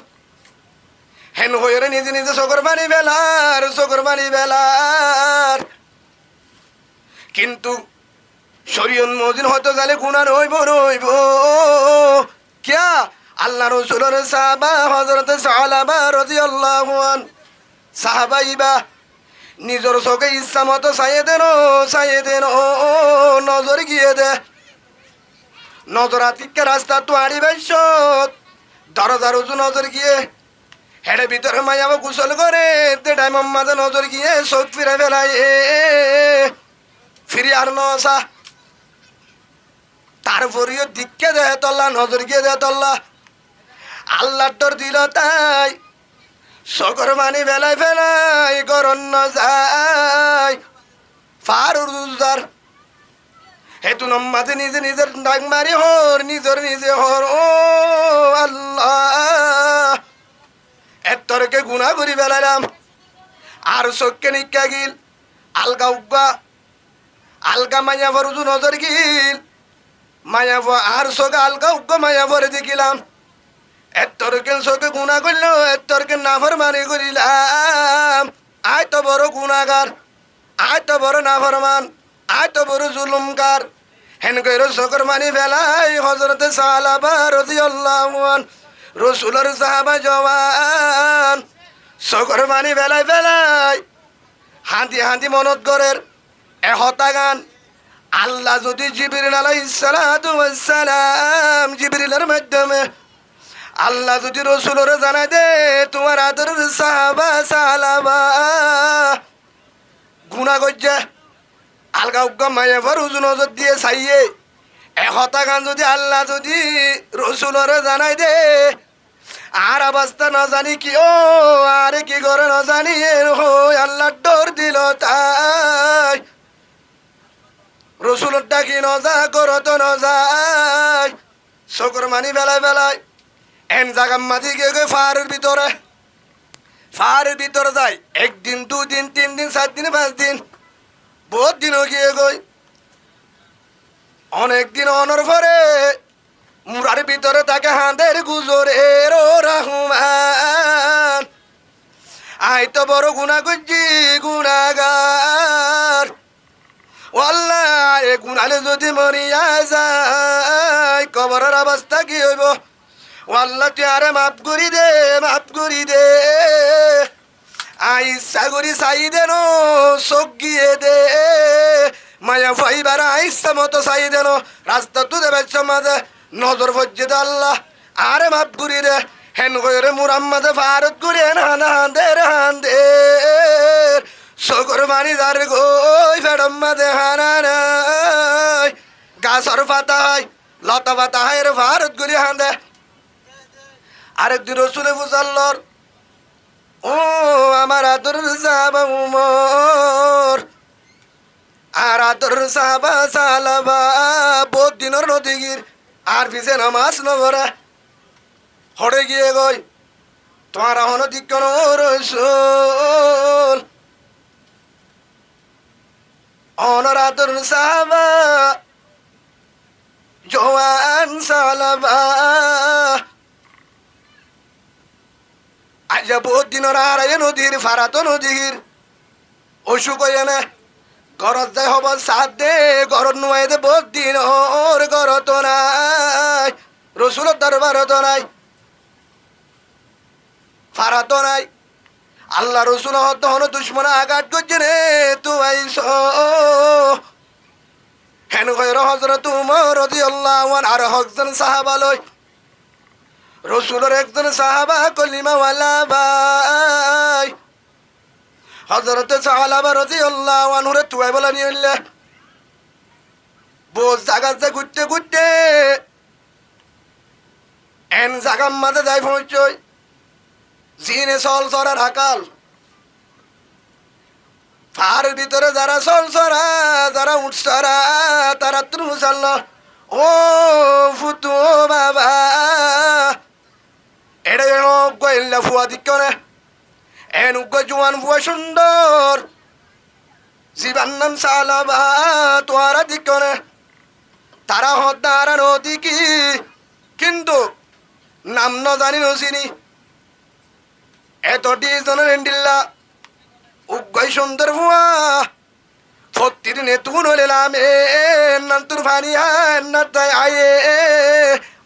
হেন হইরে নিজে নিজে চকর মানি ফেলার কিন্তু শরীয়ত মজিন হয়তো জালে গুনাহ রইব কিয়া আল্লাহ রাসূলের সাহাবা হযরত সালাবা রাদিয়াল্লাহু আনহু সাহাবাইবা নিজের চোখে ইচ্ছা মতো চাইয়ে দেন নজর গিয়ে দে, নজর আতিকে রাস্তা তো আড়ি বাইশত দরজার উজু নজর গিয়ে হেডে ভিতরে মায়াবো গোসল করে তে টাইম মাঝে নজর গিয়ে চোখ ফিরে ফেলাই ফিরে আর নসা তারপরেও দিককে দেহে তল্লা নজর গিয়ে দেহে তল্লা আল্লাহর ডর দিল তাই সকর মানি ফেলাই গরণ যায় ফারুদার হেতু নম্মাতে নিজের ডাক মারি নিজে হর ও আল্লাহ এতরকে গুণা করি ফেলাইলাম আর চোখকে নিকা গিল আলগা উগা আলগা মাইয়া ফরুজু নজর গিল মায়াবো আর চোখে আলগা উগ্র মায়াবরে দেখিলাম এতরকে চোখে গুণা করল এতরকে নাফরমানি করিলাম আয় তো বড় গুণাগার আয় তো বড় নাফরমান আয় তো বড় জুলুমকার হেন কইর চোখের মানি ফেলাই হজরতে সাহাবা রাদিয়াল্লাহু আনহু রসুলের সাহাবা জওয়ান চোখের মানি ফেলাই ফেলাই হাঁদি হাঁদি মনত করের এ হতাগান আল্লাহ যদি জিবরিল আলাইহিস সালাতু ওয়াস সালাম জিবরিলের মাধ্যমে আল্লাহ যদি রসুলের জানাই দে তোমার আদরের সাহাবা সালাবা গুনাহ করছে আলগা উগ্গা মায়া ফরুজ নজর দিয়ে চাইয়ে এ হতাগান যদি আল্লাহ যদি রসুলের জানাই দে আর অবস্থা না জানি কি ও আরে কি করে না জানি আল্লাহ ডোর দিল তাই রসুলের ডাকি নজা করো তো নজাই শকর মানি বেলায় বেলায় এন জাগাম মাঝি গিয়ে ফারের ভিতরে যায় একদিন দুদিন 3 দিন 7 দিন 5 দিন বহুত দিনও গিয়ে গই অনেক দিন অনর পরে মুরার ভিতরে তাকে হাঁদের গুজরের রহমান আই তো বড় গুণা করছি গুণাগার ওয়াল্লাহ এ গুনালে যদি মরিয়া যায় কবরের অবস্থা কি হইব ওয়াল্লাহ তুই আরে মাফ করি দে আই ইচ্ছা করি চাই দেন চোখ গিয়ে দে মায়া ভাইবার ইচ্ছা মতো চাই দেন রাস্তা তু দেবে মাঝে নজর ভজ্জে দে আল্লাহ আরে মাফ করি দে হেন করে মুরাম্মাদে ফারত করে হাঁদে চোখর পানি যার গই ফেডম মাঝে হানাই গাছর পাতা হয় লতা পাতা হয় রে ভারত করে হাঁদে আরেকদিন রসুলে বুঝাল্লর ও আমার আদর সাহাবা উমর আর আদর সাহাবা সালাবা বহুত দিনের নদীগির আর পিছে নামাজ নগরা হড়ে গিয়ে গই তোমার হন দিকন রসুল অনর আদর সাহাবা জওয়ান সালাবা আজ বহুত দিনের আর নদীর ফারাত নদীর অসুখ হয়ে না ঘরত যাই হব সাথ দে ঘরত নুয়াই দে বহুত দিন ওর ঘরত নাই রসুলের দরবারত নাই ফারাত নাই আল্লাহ রসুল হন দুশ্মন আঘাত করছে রে তু আইস হেন কইর হযরত উমর রাদিয়াল্লাহু আনহু আর হকজন সাহাবা লই রসুলের একজন সাহাবা কলিমাওয়ালা ভাই হযরত সাহাবা রাদিয়াল্লাহু আনহু রে তুই বলা নিয়ে এলে বোঝ জায়গা ঘুরতে ঘুরতে এন জাগাম মাঝে যাই পৌঁছই জিনে চল চরা ঢাকাল ফার ভিতরে যারা চল চরা যারা উঠ চরা তারা তুর মুসাল্ল ও ফুতু বাবা এটা গইল্লা ফুয়া দিকনে এন জুয়ান ফুয়া সুন্দর জীবান নাম সালাবা তোয়ারা দিকনে তারা হদ্দারা নদী কি কিন্তু নাম ন জানি নচিনি এতটি জনের এন্ডিল্লা উগ্গই সুন্দর ফুয়া ফত্তির নেতুন হলাম নান্তুর ফানি তাই আয়ে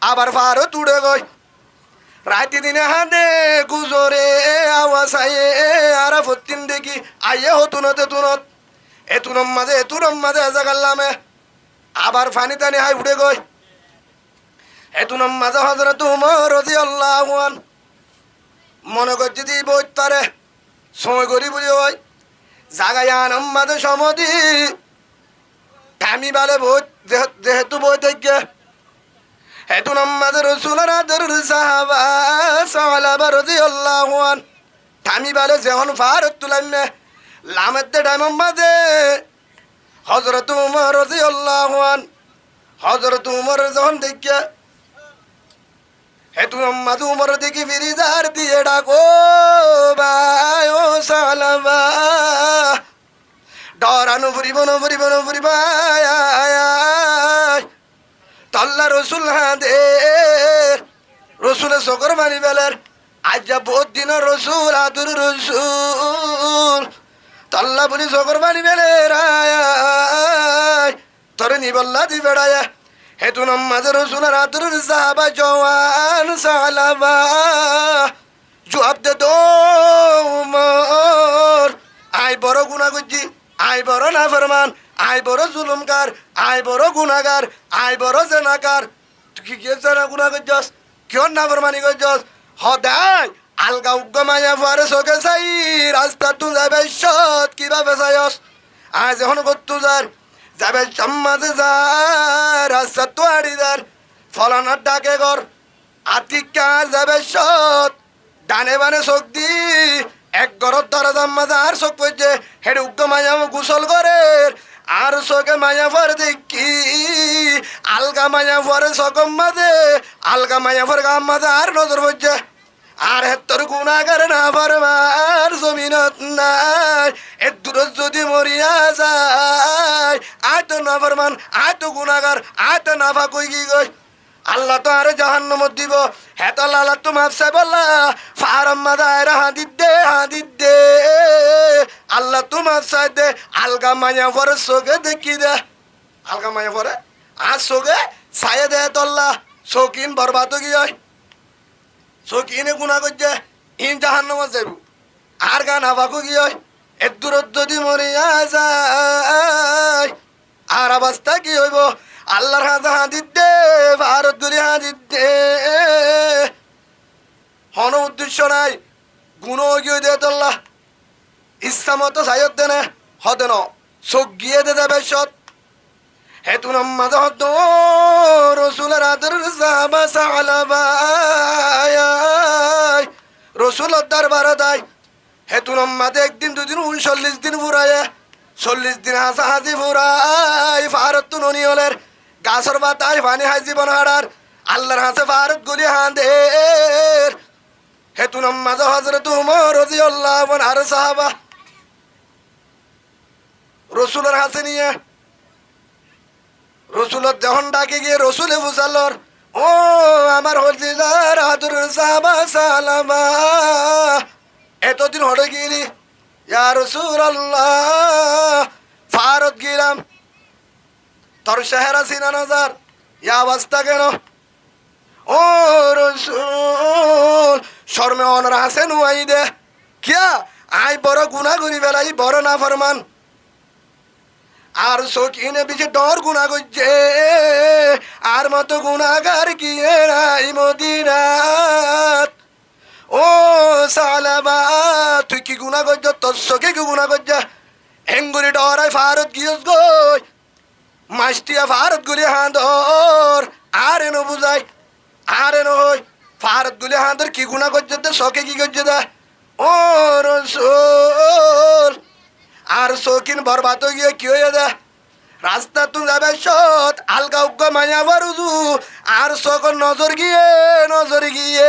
আবার ফারো তুড়ে গই রাতে দিনে হাঁদে গুজরে আওয়াজ আয়ে আর ফত্তিন দেখি আয়ে হতুনত এতুনত এতুনম মাঝে এজা গাল্লামে আবার ফানি টানি হাই উঠে গই এতুনম মাঝে হযরত উমর রাদিয়াল্লাহু আনহু মনে করছে দি বই তারে সময় করি বুঝি ওই জাগায়ান মাঝে সমাধি আমি বালে বই যেহেতু বই থেকে হেতু নাম্মাদ রসুলের আদর সাহাবা সাহাবা রাদিয়াল্লাহু আনহু আমি বালে যখন ফারত তুলাইনে লামেতে ডাইম মাঝে হযরত উমর রাদিয়াল্লাহু আনহু হযরত উমর যখন দেখে হেতু নাম্মাদ উমর দেখি ফিরিজার দিয়ে ডাকো ভাই ও সালাবা ডরানো ফুরিব তল্লা রসুল হাঁদে রসুলের শকর বানি বেলের আজ যা বহুত দিনের রসুল আদুর রসুল তল্লা বলি শকর বানি বেলে রায় তোরে নিবল্লা দি বেড়ায় হেতু নম্মাজ রসুলের আদুর সাহাবা জওয়ান সালাবা জবাব দে দোমর আই বড় গুনাহ করছি আই বড় নাফরমান আই বড় জুলুমকার আই বড় গুনাহগার আই বড় জেনাকার তুই কি জানা গুনাহ করছস কেউ নাফরমানি করছস হদাই আলগা উগ্গমায়া ফারে সকে চাই রাস্তা তু যাবে সৎ কিভাবে চাইস আজ এখন করতু যার যাবে সম্মাদে যার রাস্তা তু আড়ি যার ফলানার ডাকে ঘর আতিকার যাবে সৎ ডানে বানে চোখ দি এক ঘরত দরজার মাঝে আর চোখ পড়ছে হেড উগ্গ মায়া গোসল করে আর চোখে মায়া ফর দেখি আলগা মায়া ফরে চকম মাঝে আলগা মায়া ফর গাম মাঝে আর নজর পড়ছে আর হেত্তর গুণাগার না ফরমার জমিনত নাই এ দূরত যদি মরিয়া যায় আয় তো না ফরমান আয় তো গুণাগার আয় তো নাফা কই কি গই আল্লাহ তো আরে জাহান্নামত দিব হেত আল্লাহ তো মাফসা বল্লা ফারাম্মা দায়রা হাদিদ দে আল্লাহ তো মাফসা দে আলগা মায়া পরে সোগে দেখি দে আলগা মায়া পরে আর সোগে ছায়ে দে তল্লা শৌকিন বরবাদ গিয়ে শৌকিনে গুণা করছে ইন জাহান্নামত যাইব আর গান হাবাকু গিয়ে এ দূরত যদি মরিয়া যায় আর অবস্থা কি হইব আল্লাহর হাতে হাদিদ দে ভারত গুলি হাদিদ দে হন উদ্দেশ্য নাই গুণ গিয়ে দে তোল্লা ইচ্ছা মতো সাইত দে না হতে ন চোখ গিয়ে দে দেবে সৎ হেতু নাম্মাজ হত রসুলের আদর সাহাবা সালাবা রসুলের দরবার দায় হেতু নাম্মাজে একদিন দুদিন 39 দিন ফুরায় 40 দিন হাসা হাসি ফুরাই ভারত তু ননি হলের গাছর বাতায় পানি হাই জীবন হারার আল্লাহর হাসে ভারত গুলি হাঁদের হেতু নাম্মাজ হজরত উমর রাদিয়াল্লাহু আনহু আর সাহাবা রসুলের হাসে নিয়ে রসুলের যখন ডাকে গিয়ে রসুলে বুঝালর ও আমার হলদিদার আদর সাহাবা সালামা এতদিন হড়ে গিরি ইয়া রাসূলুল্লাহ ভারত গিলাম তোর চেহারা চিনা নজার ইয়া অবস্থা কেন ও রসুল শর্মে অনর হাসে নুয়াই দে কিয়া আই বড় গুনাহ করি বেলাই বড় না ফরমান আর শৌকিনে বিচে ডর গুনাহ করছে আর মতো গুনাহগার কি নাই মদিনাত ও সালাবা তুই কি গুনাহ করছ তোর চোখে কি গুনাহ করছ হেঙ্গুরি ডরাই ভারত গিয়েছ গই মাস্টিয়া ভারত গুলি হাঁদর আর এনো বুঝাই আর এনো হই ভারত গুলি হাঁদর কি গুণা করছে দে শখে কি করছে দে ও রসুল আর শৌখিন বরবাদ গিয়ে কি হয়ে দে রাস্তা তুমি যাবে সৎ আলগা উগ্গা মায়া বারুজু আর শখর নজর গিয়ে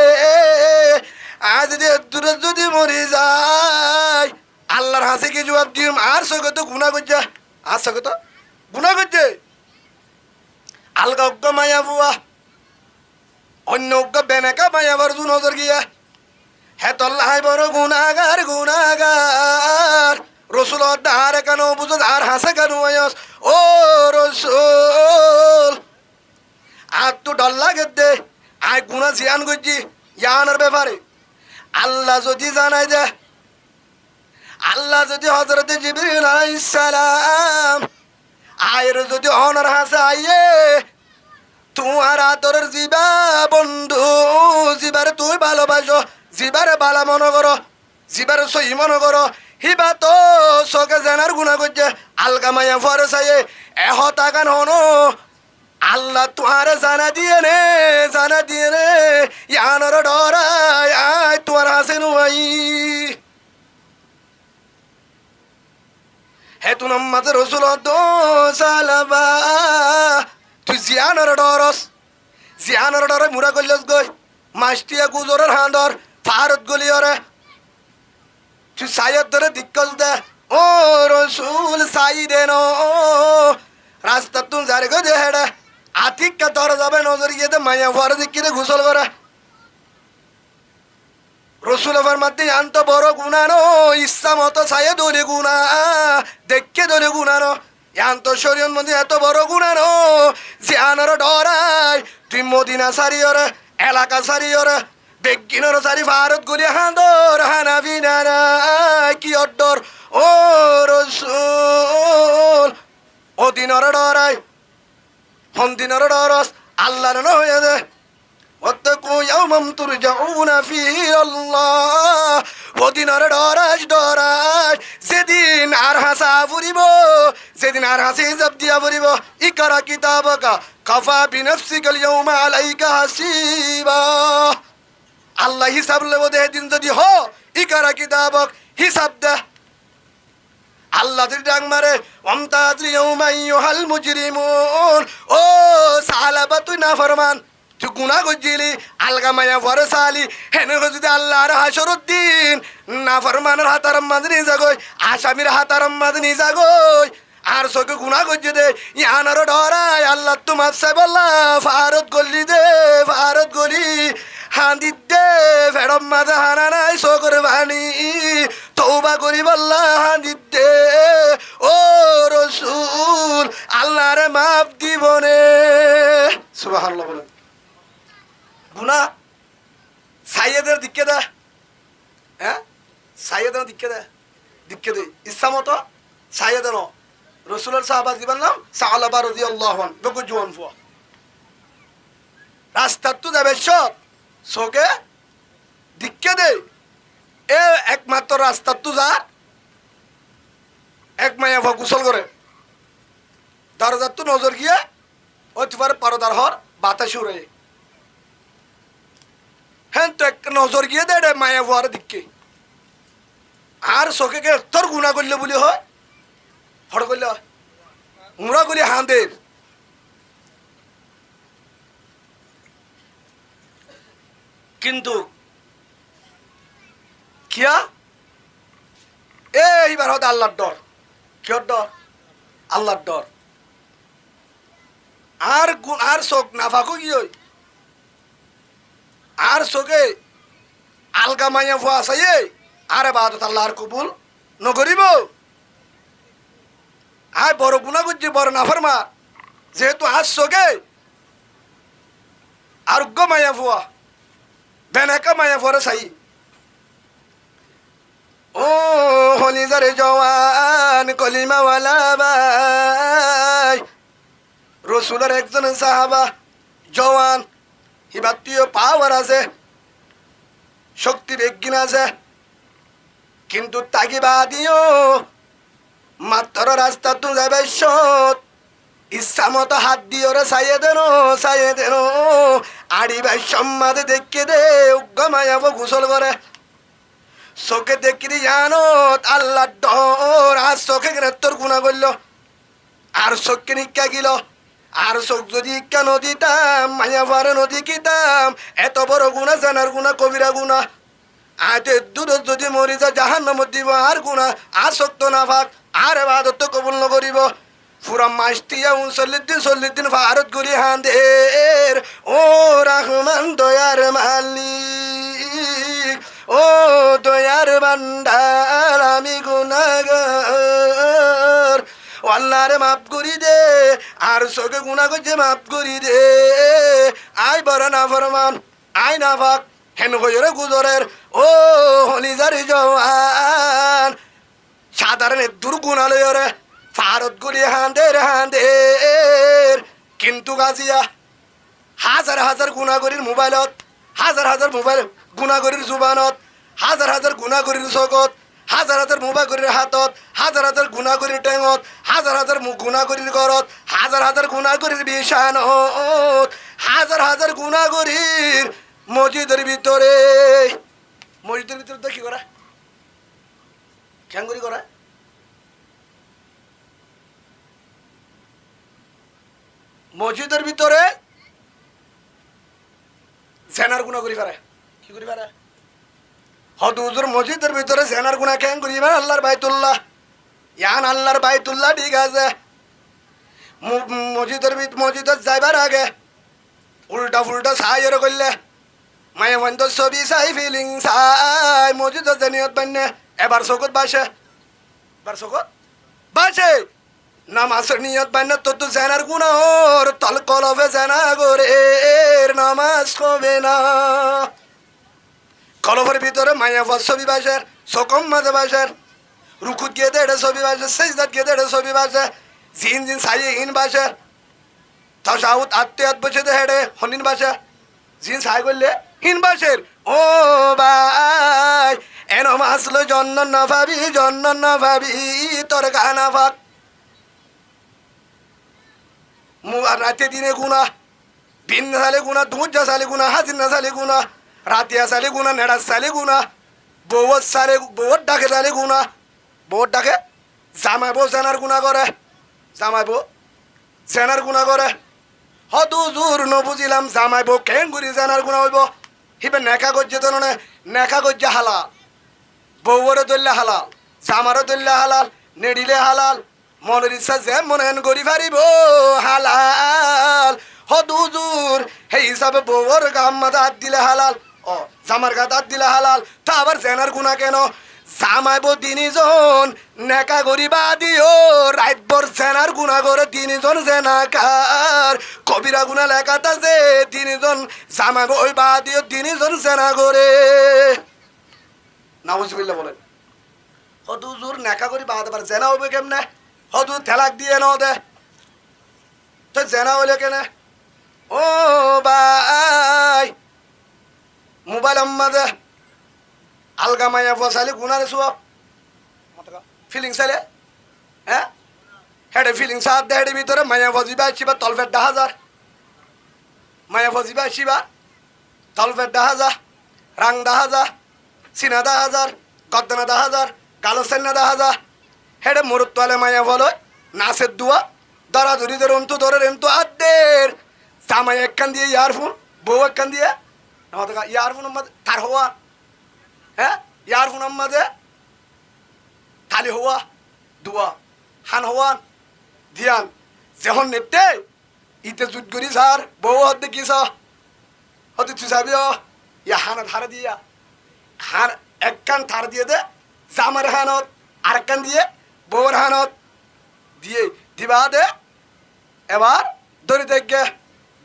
আজ দূরে যদি মরে যায় আল্লাহর হাসে কি জবাব দিম আর শখে তো গুণা করছে আর শখে তো গুণা করছে আলগা উগ্গা মায়া বুয়া অন্য উগ্গা বেনেকা মায়া বারুজু নজর গিয়ে হে তল্লাহাই বড় গুণাগার রসুল আর কেন বুঝো আর হাসে কেন ও রসুল আর তো ডর লাগে দে আয় গুণা জিয়ান করছি ইয়ানোর ব্যাপারে আল্লাহ যদি জানাই দে আল্লাহ যদি হজরত জিবরিল আলাইহিস সালাম আয়ের যদি অনর হাসে আইয়ে তোমার আদরের জিবা বন্ধু জিবারে তুই ভালোবাসো জিবারে বালা মনে করো জিবারে সহি মনে করো হিবা তো চোখে জেনার গুণা করছে আলগা মায়া ফরে চাইয়ে এহ তাকান হনো আল্লাহ তোমার জানা দিয়ে নে ইয়ানোর ডরাই আয় তোমার হাসে নুয়াই হে তু নম্মাতে রসুল দো সালাবা তুই জিয়ানোর ডরে মুরা করলেস গই মাস্টিয়া গুজরের হাঁদর ভারত গলিয়রে তুই সাইয়ের ধরে দিক্কল দে ও রসুল সাই দে ন রাস্তা তুই যারে গো দে হেডে আতিককে ধরা যাবে নজর গিয়ে মায়া ভরে দিকে গোসল করে রসুল মধ্যে আন্ত বড় গুণানো ইচ্ছা মতো ছায়ে দলে গুণা দেখে দলে গুণানো আন্ত শরীর মধ্যে এত বড় গুণানো যে আনার ডরাই তুই মদিনা সারিয়র এলাকা সারিয়র বেগিনর সারি ভারত গুলি হাঁদর হানা বিনা কি অড্ডর ও রসুল ও দিনর ডরাই হন দিনর ডরস আল্লাহ ন হয়ে দে واتقوا يوما ترجعون فيه إلى الله ওদিনের ডরাস যেদিন আর হাসা ফুরিব যেদিন আর হাসি হিসাব দিয়া ফুরিব ইকরা কিতাবাকা কাফা বিনাফসিকা আল-ইয়াওমা আলাইকা হাসিবা আল্লাহ হিসাব লব দে দিন যদি হ ইকরা কিতাবাক হিসাব দে আল্লাহ যদি ডাক মারে ওমতাজল ইয়াওমা আইয়ুহাল মুজরিমুন ও সালাবা তুই না ফরমান তুই গুণা করছিলি আলগা মায়া ভরে সালি হেনে যদি আল্লাহর হাসরুদ্দিন না ফরমানের হাতার মাদনি যাগই আসামির হাতার মাদনি যাগই আর সকে গুণা করছে দে ইয়ানারও ডরায় আল্লাহ তোমার সাইবল্লা ফারত গলি দে ফারত গলি হাঁদি দে ফেরম মাঝে হানা নাই শোকর বাণী তৌবা করি বল্লা হাঁদি দে ও রসুল আল্লাহর মাফ দিবনে সুবহানাল্লাহ বলেন গুনা সাইয়েদের দিকে দে হ্যাঁ সাইয়েদের দিকে দে ইচ্ছা মতো সাইয়েদের রসুলের সাহাবা দিবেন নাম সাহাবা রাদিয়াল্লাহু আনহু বকু জওয়ান ফুয়া রাস্তা তো যাবে সব সোকে দিকে দে এ একমাত্র রাস্তা তো যা এক মায়া ভা গোসল করে দরজার তো নজর গিয়ে ওইবার পারদার হর বাতাস উড়ে হ্যাঁ তো এক নজর গিয়ে দে মায়া ভুয়ার দিকে আর চোখে কে তোর গুণা করলে বলি হয় ফটো করলে হয় উমরা করি হাঁদের কিন্তু কিয়া এইবার হতে আল্লাহর ডর কিয়র ডর আল্লাহর ডর আর চোখ নাফাকো কি হয় আর চোখে আলগা মাইয়া ফুয়া আছে আর বাদত আল্লাহর কবুল নকরিব আর বড় গুণা করছি বড় নাফরমা যেহেতু আর চোখে আরোগ্য মাইয়া ফুয়া বেনাকা মাইয়া ফুয়ারে চাই ও হলিজারে জওয়ান কলিমাওয়ালা ভাই রসুলের একজন সাহাবা জওয়ান হিবাত্তীয় পাওয়ার আছে শক্তি বেগিন আছে কিন্তু তাকে বাদিও মাত্র রাস্তা তো যাবে সৎ ইচ্ছা মতো হাত দিয়ে ওরা চাইয়ে দেন আড়ি ভাই সম্মাদে দেখে দে উগ্গমায়াব গোসল করে চোখে দেখি জানো আল্লাহ ডর আর চোখে তোর গুণা করলো আর চোখকে নিকা গিল আর চোখ যদি ইকা নদী দাম মায়া ভারে নদী কিতাম এত বড় গুণা জানার গুণা কবিরা গুণা আজ দূর যদি মরি যা জাহান্নাম দিব আর গুণা আর শক্ত না ভাগ আর এবাদত কবুল নকরিব পুরা মাস দিয়া 39 দিন ভারত ঘুরি হাঁদের ও রহমান দয়ার মালিক ও দয়ার বান্দার আমি গুনাহগার আল্লাহরে মাফ করি দে আর চোখে গুণা করছে মাফ করি দে আই বড় না ফরমান আই না ভাগ হেন হইরে গুজরের ও হলিজারি জওয়ান সাধারণ দুর্গুণালয়রে ভারত গুলি হাঁদের কিন্তু গাজিয়া হাজার গুণাগরির মোবাইলত হাজার মোবাইল গুণাগরির জুবানত হাজার গুণাগরির চকত হাজার মোবাইল হাতত হাজার গুণাগরির টেঙত হাজার গুণাগরির ঘরত হাজার গুণাগরির বিছানত হাজার গুণাগরির মসজিদের ভিতরে তো কি করা ক্যাঙ্গুরি করা মসজিদের ভিতরে জেনার গুণা করি পারে কি করি পারে হদুজুর মসজিদের ভিতরে জেনার গুণা কেন করি পারে আল্লাহর বাইতুল্লাহ ইয়ান আল্লাহর বাইতুল্লাহ ঠিক আছে মসজিদত যাইবার আগে উল্টা ফুলটা সাইয়ের করলে মায়ে মন তো ছবি চাই ফিলিং চাই মসজিদত জানিয়ত বান্নে এবার চকুত বাসে এবার চকুত বাসে নামাজের নিয়ত বান্নে তোর তো জেনার গুণর তল কলবে জেনা করে নামাজ কবে না কলবের ভিতরে মায়া ছবি বাসের চকম মাঝে বাসের রুকুত গিয়ে দেড়ে ছবি বাসে সেজদাত গিয়ে দেড়ে ছবি বাসে জিন জিন সাইয়ে হিন বাসে তাসাউত আত্মীয়াত বসে দে হেডে হনিন বাসে জিন সাই করলে হিন বাসের ও ভাই এন মাসলো জন্ন না ভাবি তোর গানা ভাগ রাতে দিনে গুণা ভিন্ন সালে গুণা দুজা সালে গুণা হাজিনা সালে গুণা রাতিয়া সালে গুণা নেড়া সালে গুণা বউর ডাকে সালে গুণা বউর ডাকে জামাইবো জেনার গুণা করে জামাইবো জেনার গুণা করে হদু জোর নবুঝিলাম জামাইবো কেন গুড়ি জেনার গুণা হইব হিবে নেকা গজ্জে তো নেকা গজ্জে হালাল বউরে দল্লে হালাল জামারও দল্লে হালাল নেড়িলে হালাল মনের ইচ্ছা যে মনেন গড়ি পারিব হালাল হদুজুর সেই হিসাবে বউর গাম্মা দাঁত দিলে হালাল ও জামার গা দাঁত দিলে হালাল তা আবার জেনার গুণা কেন জামাইব তিনিজন নেকা গড়ি বা দিও রাইতবর জেনার গুণা করে তিনিজন জেনাকার কবিরা গুণা লেখাটা যে তিনিজন জামাইব ওই বা দিও তিনিজন জেনা করে নাউজুবিল্লাহ বলেন হদুজুর নেকা করি বাদ আবার জেনা হবে কেমনে হদু তেলাক দিয়ে ন দে তো জেনা হইলে কেনে ও ভাই মোবাইল আম্মা দে আলগা মাইয়া বসালি গুনারে শুয়া ফিলিং চাইলে হ্যাঁ হেডে ফিলিং সাত দে হেডে ভিতরে মাইয়া বজিবা আসিবা তলফের 10,000 মাইয়া বজিবা আসিবা তলফের 10,000 রাং 10,000 সিনা 10,000 গদ্দনা 10,000 গালো সেন্না 10,000 হেডে মরুত তোয়ালে মাইয়া বলো নাচের দুয়া দরা ধরি ধরে অন্তু ধরে রেন্তু আদের জামাই একখান দিয়ে ইয়ারফোন বউ একখান দিয়ে ইয়ারফোন তার হওয়া হ্যাঁ ইয়ারফোন আম্মাদে খালি হওয়া দুয়া হান হওয়ান দিয়ান যখন নেটে ইতে জুট করি স্যার বউ হত দেখিস হতে তুই যাবি ইয়া হানা ধারে দিয়া হার একখান থার দিয়ে দে জামার হানত আর একখান দিয়ে বউর হানত দিয়ে দিবা দে এবার দড়ি দেখে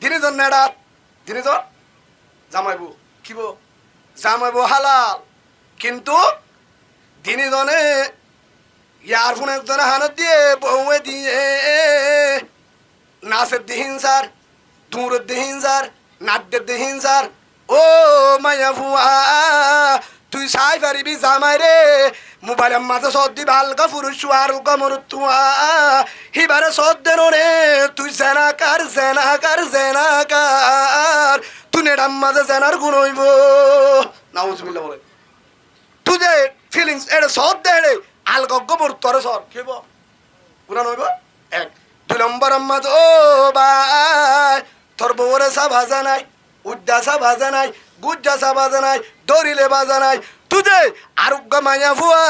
দিনিজন নেড়াত দিনিজন জামাইবো কিব জামাইবো হালাল কিন্তু দিনিজনে ইয়ারফোন একজনে হানত দিয়ে বউয়ে দিয়ে নাচের দিহিন স্যার দূরের দিহিন স্যার নাট্যের দিহিন স্যার ও মায়া ফুয়া তুই চাই পারিবি জামাই রে মোবাইলের মাঝে সদ দিবি হালকা পুরুষ আর গমরুয়া হিবারে সদ দেন রে তুই জেনাকার তুই নেডাম মাঝে জেনার গুণ হইব নাউজুবিল্লাহ বলে তুই যে ফিলিংস এটা সদ দে রে আলগা গমর তোর সর কি হইব পুরান হইব 1 2 নম্বর মাঝে ও ভাই তোর বউরে সা ভাজা নাই উদ্দাসা ভাজা নাই গুজ্জাসা ভাজা নাই দরিলে ভাজা নাই তুই আরোগ্য মায়া ফুয়া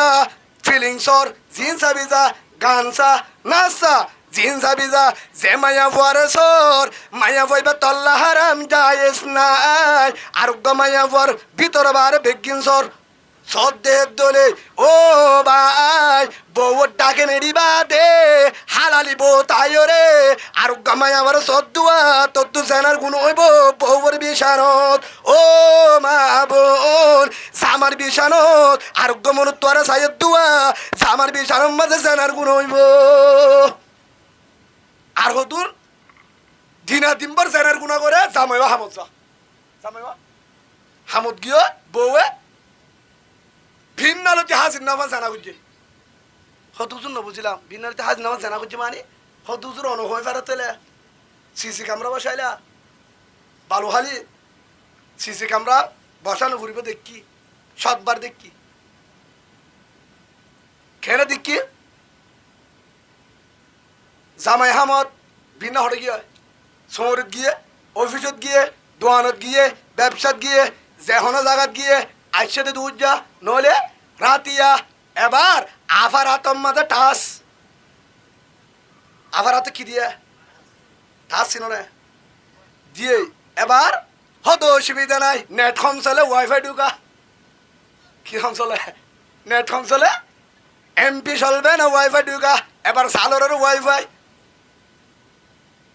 ফিলিংসর জিন্সা ভিজা গানসা নাচা জিন্সা ভিজা যে মায়া ফুয়ারে সর মায়া ফুয়াইবা তল্লা হারাম যায়স নাই আরোগ্য মায়া ফুয়ার ভিতর বারে বেগিন সর সদ্দেহ দলে ও ভাই বউ ডাকে নেড়িবা দে হালালি বউ তাই রে আর গামাই আমার সদ্দুয়া তদ্দু সেনার গুণ হইব বউর বিছানত ও মা বোন সামার বিছানত আর গমন তোরা সাইয়ের দুয়া সামার বিছানোর মাঝে সেনার গুণ হইব আর হতুন দিনা দিনবার সেনার গুণা করে জামাইবা হামদ যা জামাইবা হামদ গিয়ে বউয়ে ভিন্ন আলোতে হাজির নামা জানা করছে হতুজুর না বুঝলাম ভিন্ন আলোতে হাজির নামা জানা করছে মানে হতুজুর অনুভব ফেরতেলে সিসি ক্যামেরা বসাইলা বালুহালি সিসি ক্যামেরা বসানো ঘুরিবে দেখি সতবার দেখি খেলে দেখি জামাই হামদ ভিন্ন হটে গিয়ে শহরত গিয়ে অফিসত গিয়ে দোয়ানত গিয়ে ব্যবসাত গিয়ে যেহনো জায়গাত গিয়ে আইসাতে দূর যা নলে রাতিয়া এবার আফার হাতম মাঝে টাস আফার হাতে কি দিয়ে তা ছিল না দিয়ে এবার হতো অসুবিধা নাই নেট কম চলে ওয়াইফাই ঢুকা কি কম চলে নেট কম চলে এমপি চলবে না ওয়াইফাই ঢুকা এবার সালোরের ওয়াইফাই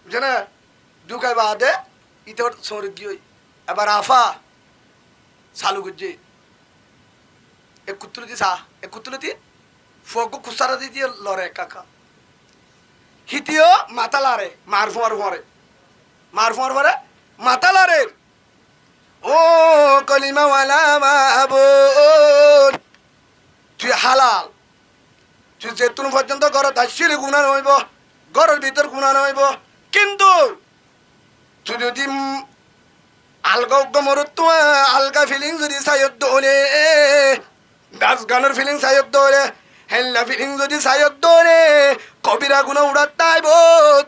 বুঝছে না ঢুকাই বাদে ইতর সরে গিয়ে এবার আফা চালু করছে এক কুতুলতি চা এক কুতুলতি ফগু খুসারা দিয়ে লড়ে কাকা হিতিও মাথা লারে মার ফোয়ার পরে মাথা লারে ও কলিমাওয়ালা বাবুন তুই হালাল তুই যেতুন পর্যন্ত ঘরত আসছিলি গুণা নইব ঘরের ভিতর গুণা নইব কিন্তু তুই যদি আলগা মরত আলগা ফিলিং যদি সায়দ্দ হলে গাছ গানের ফিলিং সায়দ্দ হলে হেল্লা ফিলিং যদি সায়দ্দ হলে কবিরা গুণ উড়াত তাইব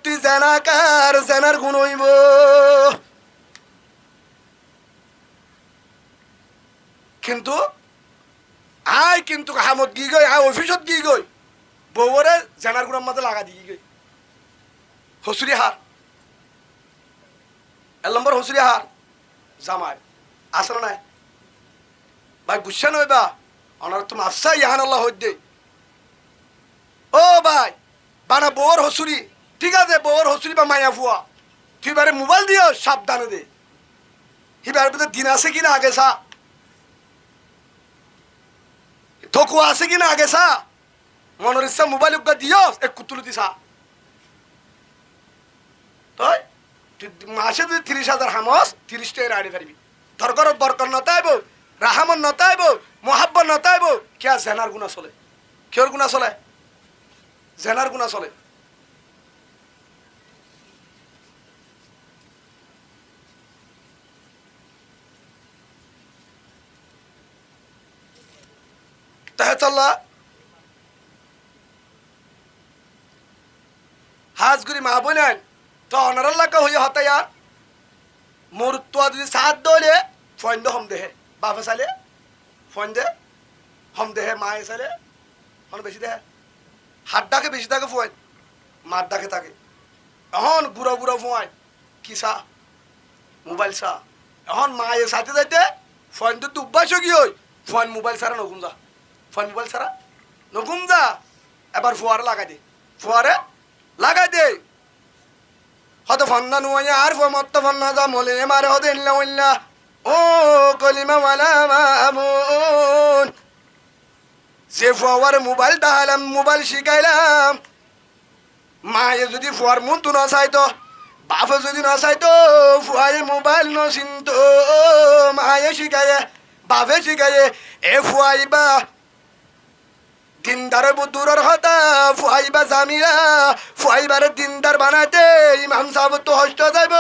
তুই জেনাকার জেনার গুণ হইব কিন্তু আয় কিন্তু হামত গি গই আয় অফিসত গি গই বউরে জেনার গুণের মধ্যে লাগা দিয়ে গই হসুরি হার এক নম্বর হসুরি হার জামাই আসলে নাই ভাই বুঝছে নয় বা ওনার তুমি আফসা ইহান আল্লাহ হইদে ও ভাই বানা বউর হসুরি ঠিক আছে বউর হসুরি বা মায়া ফুয়া তুই বারে মোবাইল দিও সাবধানে দে হিবার ভিতরে দিন আছে কিনা আগে সা ধোকু আছে কিনা আগে সা মনের ইচ্ছা মোবাইল উগা দিও এক কুতুল দিছা তাই মাসে যদি 30,000 হামস 30 টাকা আড়ি পারবি দরকার বরকর নতাইব রাহামন নতাইব মোহাব্বত নতাইব কে জেনার গুণা চলে কিয়র গুণা চলে জেনার গুণা চলে তাহলে হাজগুড়ি মা বোনেন তো অনারাল্লাকা হইয়া হতায়া মরুত্বা যদি সাত দলে ফন্দ হম দেহে বাপে চালে ফন্দে হম দেহে মায়ে চালে হন বেশি দেহে হাত ডাকে বেশি থাকে ফোয়াই মার ডাকে থাকে এখন বুড়া বুড়া ফোয়াই কি চা মোবাইল চা এখন মায়ে সাথে যাইতে ফোন তো অভ্যাস কি হই ফোন মোবাইল ছাড়া নগুম যা ফোন মোবাইল ছাড়া নগুম যা এবার ফোয়ারে লাগাই দে ফোয়ারে লাগাই দে হয়তো ফন্না নুয়া আর মত ফন্না যা মলে মারে হতে ইল্লা উল্লা ও কলিমা ওয়ালা মামুন যে ফোয়ার মোবাইল তাহলাম মোবাইল শিখাইলাম মায়ে যদি ফোয়ার মন তো না চাইতো বাপে যদি না চাইতো ফুয়ায়ে মোবাইল নচিন্ত মায়ে শিখায়ে বাপে শিখায়ে এ ফুয়াইবা দিনদারের দূরের হতা ফুয়াইবা জামিরা ফুয়াইবারে দিনদার বানাইতে ইমাম সাহেব তো হস্ত যাইব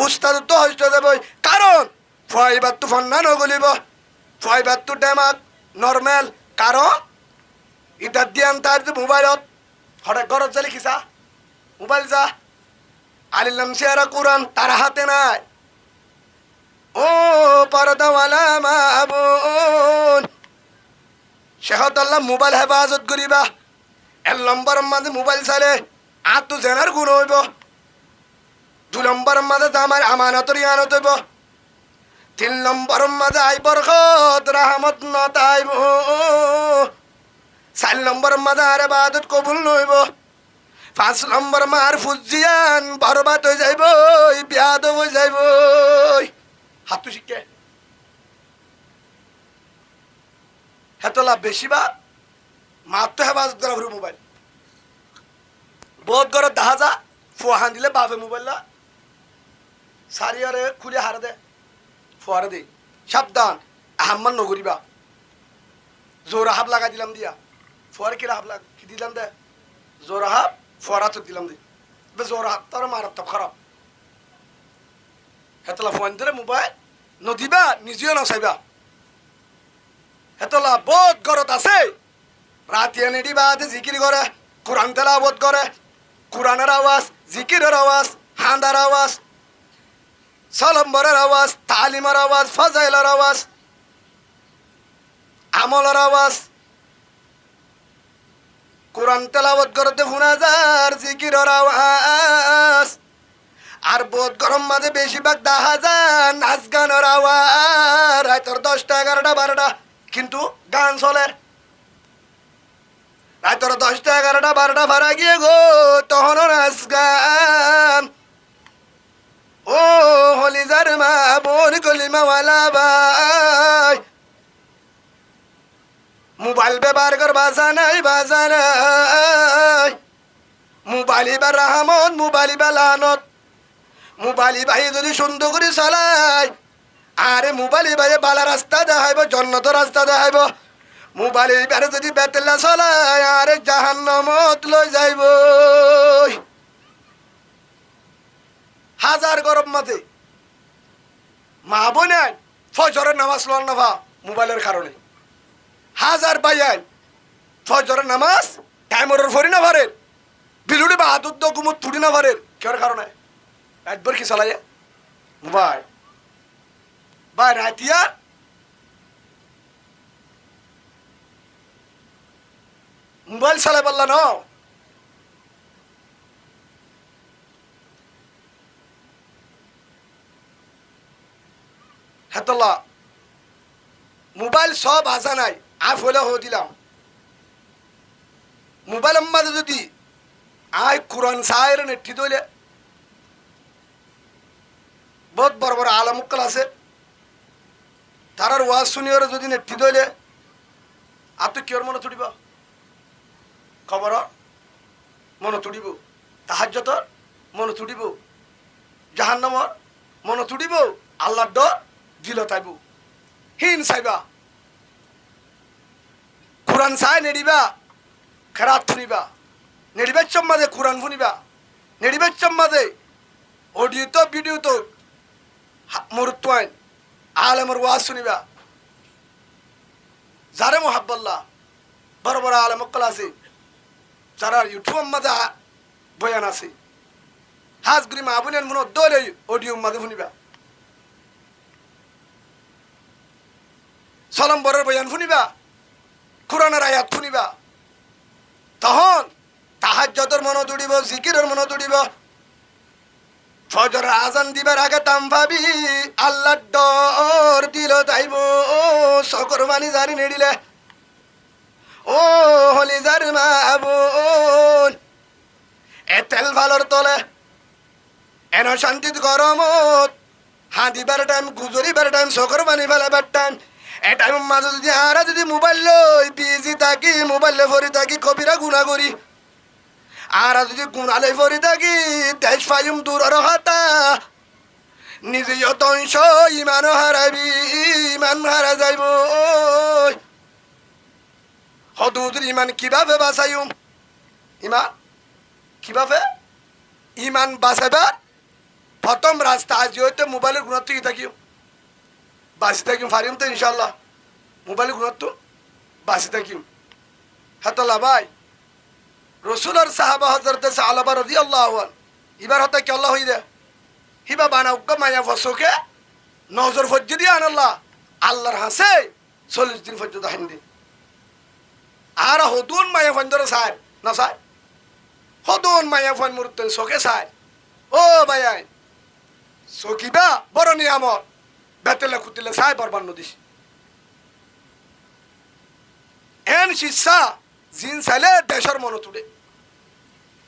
উস্তাদ তো হস্ত যাইব কারণ ফুয়াইবার তো ফন্না নগলিব ফুয়াইবার তো ডেমাক নর্মেল কারণ ইটার দিয়ান তার যে মোবাইলত হঠাৎ ঘরত যা লিখিছা মোবাইল যা আলিলাম শেয়ারা কোরআন তার হাতে নাই ও পরদাওয়ালা মাবুন শেহতাল্লাহ মোবাইল হেফাজত করিবা 1 নম্বর মাঝে মোবাইল চালে আর তো জেনার গুণ হইব 2 নম্বর মাঝে আমার আমানতর ইয়ানত হইব 3 নম্বর মাঝে আই বরকত রহমত নতাইব 4 নম্বর মাঝে আর ইবাদত কবুল নইব 5 নম্বর মার ফুজিয়ান বরবাদ হয়ে যাইব বিয়াদ হয়ে যাইব হাতু শিখে হেতলা বেশি বা মাত্র হেফাজত করা ভরে মোবাইল বহুত ঘরে দেখা যা ফুয়াহান দিলে বাপে মোবাইল সারিয়ারে খুলে হারে দে ফুয়ারে দে সাবধান আহম্মান নগরিবা জোর হাব লাগা দিলাম দিয়া ফুয়ারে কিরা হাব লাগ কি দিলাম দে জোর হাব ফুয়ারা তো দিলাম দে জোর হাব তার মারাত্মক খারাপ হেতলা ফোন দিলে মোবাইল নদিবা নিজেও নচাইবা হেতলা বহুত ঘরত আছে রাতিয়া নেডি বাদে জিকির করে কোরআন তেলাওয়াত করে কোরআনের আওয়াজ জিকিরের আওয়াজ হাঁদার আওয়াজ সালাম্বরের আওয়াজ তালিমের আওয়াজ ফাজাইলের আওয়াজ আমলের আওয়াজ কোরআন তেলাওয়াত করতে শোনা যার জিকিরের আওয়াজ আর বোধ গরম মাঝে বেশিরভাগ দেখা যায় নাচ গানের আওয়াজ রাতের 10টা 11টা 12টা কিন্তু গান চলে রাতের 10টা 11টা 12টা ভাড়া গিয়ে গো তখনও নাচ গান ও হলিজার মা বোন কলিমাওয়ালা ভাই মোবাইল ব্যবহার কর বাজা নাই মোবাইল বা রাহমত মোবাইল বা লানত মোবাইল ভাই যদি সুন্দর করে চালায় আরে মোবাইল ভাই বালা রাস্তা দেখাইব জন্নত রাস্তা দেখাইব মোবাইল বারে যদি বেতলা চলায় আরে জাহান্নামত লই যাইব হাজার গরম মাঝে মা বোন ফজরের নামাজ লন না ভা মোবাইলের কারণে হাজার বাইয়ান ফজরের নামাজ টাইমর ফরি না ভরের বিলুড়ি বা হাতুদ্দ কুমুদ তুড়ি না ভরের কেউর কারণে রাতভর কি চালাই মোবাইল ভাই রাতিয়া মোবাইল চালাই পারলা ন হেতলা মোবাইল সব আসা নাই আফ হলে হয়ে দিলাম মোবাইল মাঝে যদি আয় কোরআন সাহের নেঠি দইলে বহুত বড় বড় আলমুক্কাল আছে তারার ওয়াজ শুনিওর যদি নেঠি দইলে আর তো কেউর মনে তুড়িব খবর মনে তুড়িব তাহাজ্জতর মনে তুড়িব জাহান্নামর মনে তুড়িব আল্লাহর ডর দিল তাইব হিন চাইবা কোরআন চাই নেড়িবা খেরাত শুনিবা নেড়িবার চম্মাদে কোরআন শুনিবা নেড়িবার চম্মাদে অডিও তো ভিডিও তো মরুত্বাইন আলেমর ওয়াজ শুনিবা যারে মোহাব্বল্লাহ বড় বড় আলেম অক্কল আছে যারা ইউটিউব মাঝে বয়ান আছে হাজগুড়ি মা বোনের মনে দলে অডিও মাঝে শুনিবা সলম বরের বয়ান শুনিবা কোরআনের আয়াত শুনিবা তখন তাহাজ্জুদের মন দুড়িব জিকিরের মন দুড়িব ফজর আজান দিবার আগে তাম ভাবি আল্লাহর ডর দিল তাইব সকর বাণী জারি নেড়িলে ও হলি যার মা বোন এ তেল ভালোর তলে এন শান্তিত গরমত হাঁদিবার টাইম গুজরিবার টাইম সকর বাণী ফেলাবার টাইম এ টাইম মাঝে যদি আরা যদি মোবাইল লই বিজি থাকি মোবাইলে ভরি থাকি কবিরা গুণা করি আর যদি গুণালে ভরি থাকি দেশ ফাইম দূরের হাতা নিজে অতংশ ইমান হারাবি ইমান হারা যাইব হদুদের ইমান কিভাবে বাঁচাইম ইমান কিভাবে ইমান বাঁচাবার প্রথম রাস্তা আজ হইতে মোবাইলের গুণার থেকে থাকিও বাঁচি থাকিম ফারিম তো ইনশাল্লাহ মোবাইলের গুণার তো বাঁচি থাকিম হাতল্লা ভাই রসুলের সাহাবা হজরত সাহাবা রাদিয়াল্লাহু আনহু এবার হতে কি আল্লাহ হইদে হিবা বানা উগ্গ মায়া ফসকে নজর ফজ্জি দিয়ে আনাল্লাহ আল্লাহর হাসে 40 দিন পর্যন্ত হাইন্দি আর হদুন মায়া ফন্দর সার না সার হদুন মায়া ফন মুরতে সোকে সার ও ভাই সকিবা বড় নিয়ামত বেতেলে কুতিলে সাই বরবান নদিস এন শিক্ষা জিন সাইলে দেশের মন তুড়ে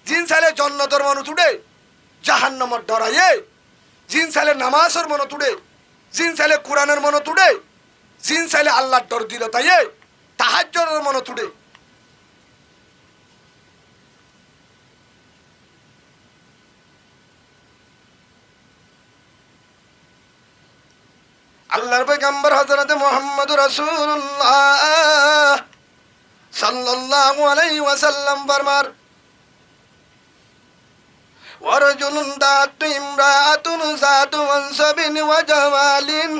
জিন সাইলে জন্নতর মন তুড়ে জাহান্নামর ডরাইয়ে জিন সাইলে নামাজের মন তুড়ে জিন সাইলে কোরআনের মন তুড়ে জিন সাইলে আল্লাহর ডর দিল তাইয়ে তাহাজ্জুদের মন তুড়ে আল্লাহর পয়গম্বর হযরত মুহাম্মদ রাসূলুল্লাহ সাল্লাল্লাহু আলাইহি ওয়াসাল্লাম ফরমার ওয়ারজুলুন দাতু ইমরাতুন যাতু মানসাবিন ওয়া জামালিন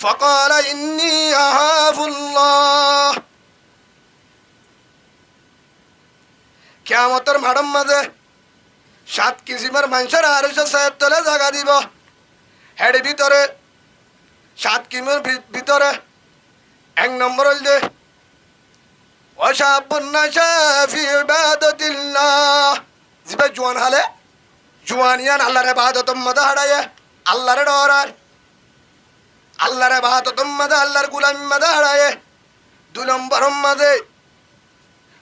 ফাকালা ইন্নী আহাফুল্লাহ কিয়ামতের মাঠের মাঝে 7 কিসিমের মানুষের আরশে ছায়ার তলে জায়গা দিব হেড ভিতরে 7 কিসিমের ভিতরে 1 নম্বর হল যে ওয়াশাবুন নাশা ফি ইবাদাতিল্লাহ জিবা জওয়ান হালে জুয়ানিয়ান আল্লাহর ইবাদতের মধ্যে হারায় আল্লাহর ডরার আল্লাহর ইবাদতের মধ্যে আল্লাহর গোলামির মধ্যে হারায় 2 নম্বরের মধ্যে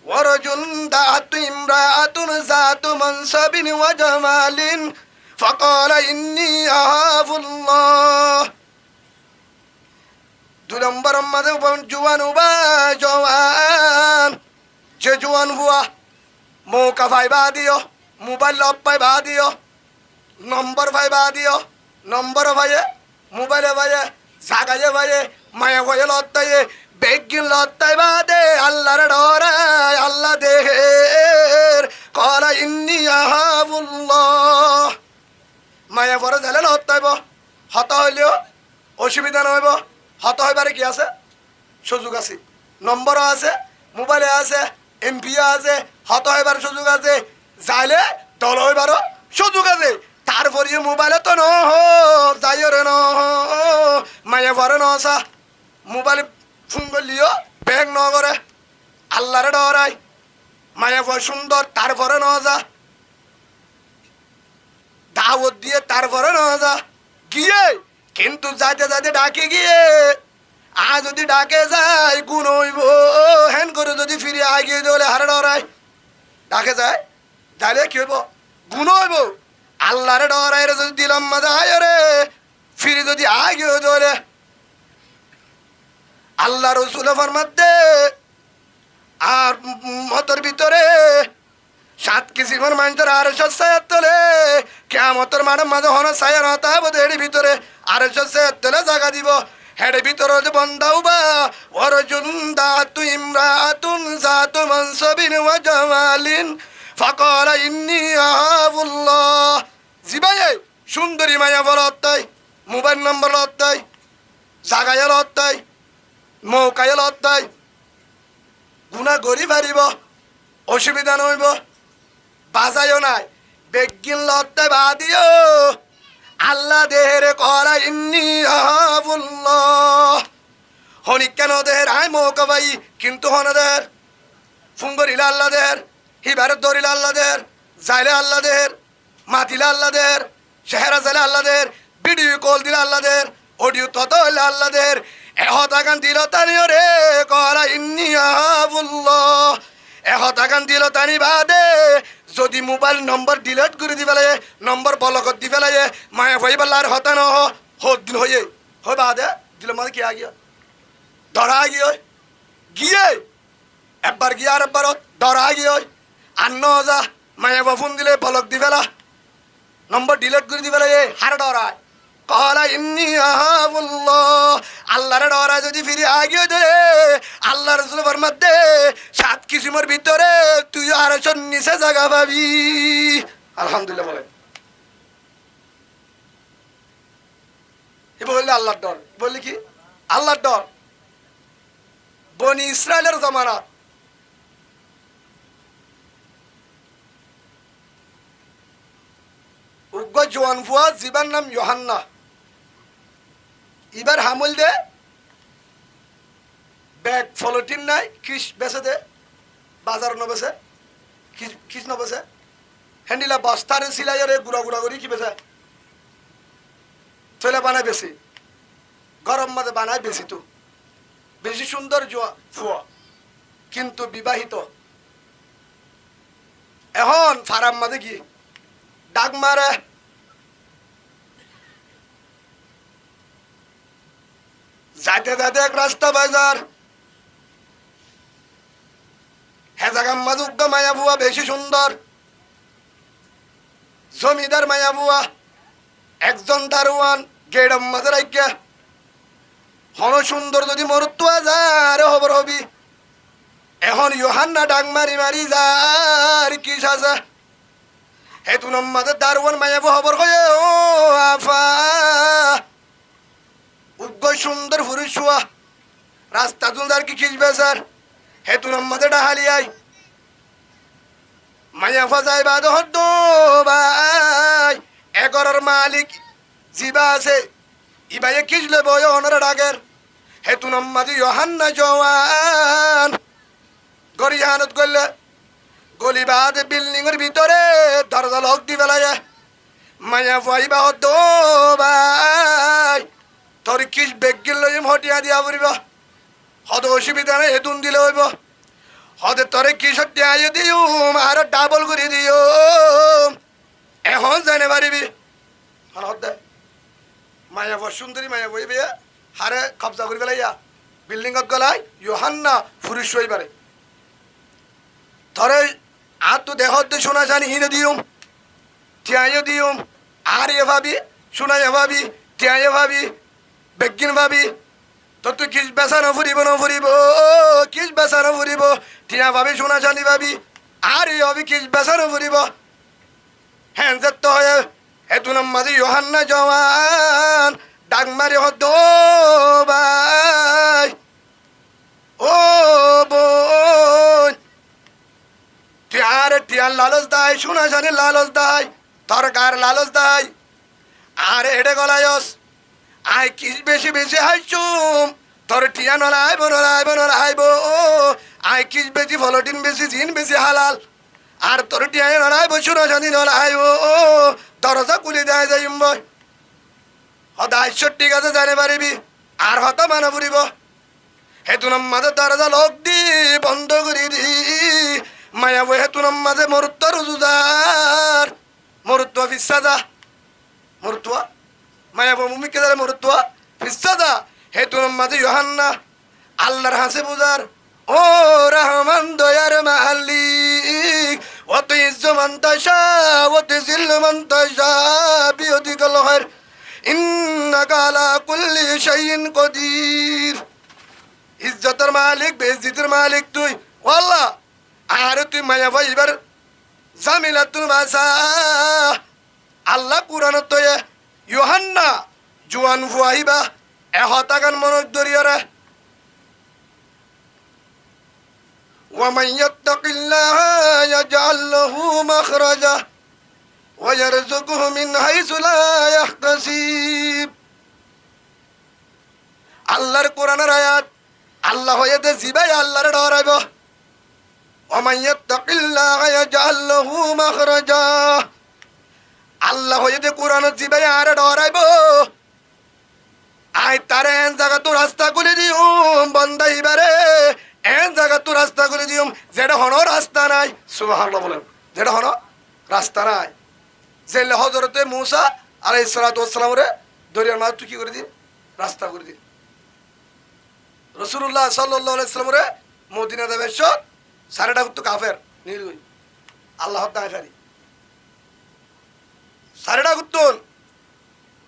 ওয়ারজুন দাআতু ইমরাআতুন যাতু মানসাবিন ওয়া জামালিন ফাকালা ইন্নী আহাবুল্লাহ 2 নম্বরের মধ্যে জওয়ান যে জওয়ান হুয়া মৌকা ভাইবা দিও মোবাইল লপ্পাই ভা দিও নম্বর ভাইবা দিও নম্বর ভাইয়ে মোবাইলে ভাইয়ে জাগায়ে ভাইয়ে মায়া ভাইয়ে লত্তাইয়ে বেগিন লত্তাই বাদে আল্লাহর ডরায় আল্লাহ দেহের কলা ইন্নী আহাবুল্লাহ মায়া পরে যাইলে লত্তাইব হত হইলেও অসুবিধা নহইব হত হইবারে কি আছে সুযোগ আছে নম্বরও আছে মোবাইলে আছে এমপিও আছে হত হইবার সুযোগ আছে যাইলে দল হইবারও সুযোগ আছে তারপরে মোবাইলে তো নহ যাইও রে নহ মায়া পরে নসা মোবাইলে ফোন করলিও ব্যাগ ন করে আল্লাহরে ডরাই মায়া পর সুন্দর তারপরে ন যা দাওয়াত দিয়ে তারপরে ন যা গিয়ে কিন্তু যাইতে যাইতে ডাকে গিয়ে যদি ডাকে যায় গুণ হইব হেন করে যদি ফিরে আগিয়ে দিলে হারে ডরাই ডাকে যায় যাইলে কি হইব গুণ হইব আল্লাহরে ডরাই রে যদি দিলাম মজা আয় রে ফিরে যদি আগিয়ে দিলে আল্লাহ রসুল ফরমাতে আর মতর ভিতরে 7 কিসিমের মানুষের 800 তোলে কিয়ামতের মাঠে মাঝে হন ছায়া নতা হবে এর ভিতরে 800 তোলে জায়গা দিব হেড ভিতরে যে বন্দাও বা ওয়ারজুন দাআতু ইমরাআতুন যাতু মানসাবিন ওয়া জামালিন ফাকালা ইন্নী আহাবুল্লাহ জিবায়ে সুন্দরী মায়া বলতাই মোবাইল নম্বর লতাই জাগায় লতাই মৌকায় লতাই গুণা গরি পারিব অসুবিধা নইব বাজাইও নাই বেগিন লতাই বাদিও আল্লাহ দেহের করা ইন্নী আহাবুল্লাহ হনিক কেন দেহের আয় মৌকা ভাই কিন্তু হনদের ফোন করিলে আল্লাহ দেহের হিবারে ধরিলে আল্লাহ দেহের যাইলে আল্লাহ দেহের মাতিলে আল্লাহ দেহের চেহারা যাইলে আল্লাহ দেহের ভিডিও কল দিলে আল্লাহ দেহের অডিও তত হইলে আল্লাহ দেহের এহতাগান দিল তানিও রে করা ইন্নী আহাবুল্লাহ এহতাগান দিল তানি বাদে যদি মোবাইল নম্বর ডিলিট করে দি ফেলে নম্বর ব্লকত দি ফেলে মায়া ভাই বেলার হতা নহ দিন হয়ে হয় বাদে দিল মানে কি আগিয়ে ধরা গিয়ে গিয়ে একবার গিয়ে আর একবার ধরা গিয়ে আর ন যা মায়া ফোন দিলে ব্লক দি ফেলা নম্বর ডিলিট করে দি ফেলে হার ডরায় কলা ইন্নী আহাবুল্লাহ আল্লাহর ডরা যদি ফিরে আগিয়ে দে আল্লাহ রসুল ফরমাতে 7 কিসিমের ভিতরে তুই 800 নিচে জায়গা পাবি আলহামদুলিল্লাহ বলেন বললে আল্লাহর ডর বললি কি আল্লাহর ডর বনি ইসরায়েলের জমানা উগ্র জোয়ান ফুয়া জীবার নাম ইউহান্না এবার হামল দে ব্যাগ ফলটিন নাই কিস বেছে দে বাজার ন বেছে কিস ন বেছে হ্যান্ডিলা বস্তারে সিলাইরে গুড়া গুড়া করি কি বেছে চলে বানায় বেশি গরম মাঝে বানায় বেশি তো বেশি সুন্দর জোয়া ফুয়া কিন্তু বিবাহিত এখন ফারাম মাঝে গিয়ে ডাক মারে যাইতে যাইতে এক রাস্তা বাজার হেজাগাম মাজুগ্গ মায়া বুয়া বেশি সুন্দর জমিদার মায়া বুয়া একজন দারোয়ান গেডম মাঝে রাইকা হন সুন্দর যদি মরুত্ব যায় হবর হবি এখন ইউহান্না ডাক মারি মারি যার কি সাজা হেতু নম্মাদের দারোয়ান মায়াবু হবর হয়ে ও আফা উগ্র সুন্দর পুরুষ হুয়া রাস্তা তুলদার কি খিসবে স্যার হেতু নম্মাদের ডাহালিয়াই মায়াফা যাই বাদ হদ্দ ভাই এগরের মালিক জিবা আছে ইবাইয়ে খিসলে বয় অনার ডাকের হেতু নম্মাদি ইউহান্না জওয়ান গরিয়ানত করলে গলিবাদ বিল্ডিং এর ভিতরে দরজা লক দি ফেলায় মায়া ভাইবা হদ ভাই তোর কিস বেগিল লইম হটিয়া দিয়া পড়িব হদ অসুবিধা নাই হেতুন দিলে হইব হদে তোরে কি সত্যি আইও দিও আর ডাবল করে দিও এখন জানে পারিবি হদ মায়া বর সুন্দরী মায়া বই বিয়া হারে কবজা করি পেলাইয়া বিল্ডিংত গলাই ইউহান্না ফুরিশ হই পারে তোরে আর তো দেহত শোনা জানি হিনে দিও তিয়াইও দিও আর এ ভাবি শোনাইয়া ভাবি তিয়াইয়া ভাবি বেগিন ভাবি তোর তুই কিস বেচা নফুরিব কিস বেচা নফুরিব টিয়া ভাবি শোনা জানি ভাবি আর এই ভাবি কিস বেচা নফুরিব হ্যাঁ যে তো হেতু নাম্মাদি ইউহান্না জওয়ান ডাক মারি হদ ভাই ও বোন টিয়ার লালচ দায় শোনা জানি লালচ দায় তরকার লালচ দায় আর এডে গলায়স আই কিস বেশি বেশি হাইছুম তোর টিয়া নলাইব আই কিস বেশি ফলটিন বেশি জিন বেশি হালাল আর তোর টিয়াই নলাইব শোনা জানি নলাইব দরজা খুলে দেয় যাইম বই হদায় ঠিক আছে জানে পারিবি আর হত মানা ফুরিব হেতু নাম্মাদে দরজা লোক দি বন্ধ করি দি মায়া বই হেতু নাম্মাদে মরুত্ব রুজুদার মরুত্ব ফিসাদা মরুত্ব মায়া বই মুমিকে দাঁড়ে মরুত্ব ফিসাদা হেতু নাম্মাদে ইউহান্না আল্লাহর হাসে বুজার ও রহমান দয়ার মালিক ও তুই ইজ্জমান তাশা ও তুই জিল্লমান তাশা বিয়দিকাল খায়র ইন্নাকা আলা কুল্লি শাইইন কদির ইজ্জতের মালিক বেইজ্জতের মালিক তুই ওয়াল্লাহ আর তুই মায়া ভাইবার জামিলাতুল মাসা আল্লাহ কুরআনত তো ইউহান্না জুয়ান ফুয়াইবা এহতাগান মনক দরিয়ারে ومن يتق الله يجعل له مخرجا ويرزقه من حيث لا يحتسب আল্লাহর কোরআনের আয়াত আল্লাহ হইতে জিবাই আল্লাহর ডরাইব ومن يتق الله يجعل له مخرجا আল্লাহ হইতে কোরআনের জিবাই আর ডরাইব আই তারে এন জায়গা তো রাস্তা খুলে দিও বন্দাইবারে এন জায়গা তো রাস্তা করে দিও যেটা হনো রাস্তা নাই সুবহানাল্লাহ বলেন যেটা হনো রাস্তা নাই যে হযরতে মূসা আলাইহিস সালাতু ওয়াস সালাম রে দরিয়ার মাঝ তুই কি করে দিন রাস্তা করে দিন রাসূলুল্লাহ সাল্লাল্লাহু আলাইহি সাল্লাম রে মদিনা দেবে সারেটা তো কাফের নির্গুই আল্লাহ তাআলা সারেটা কুতুন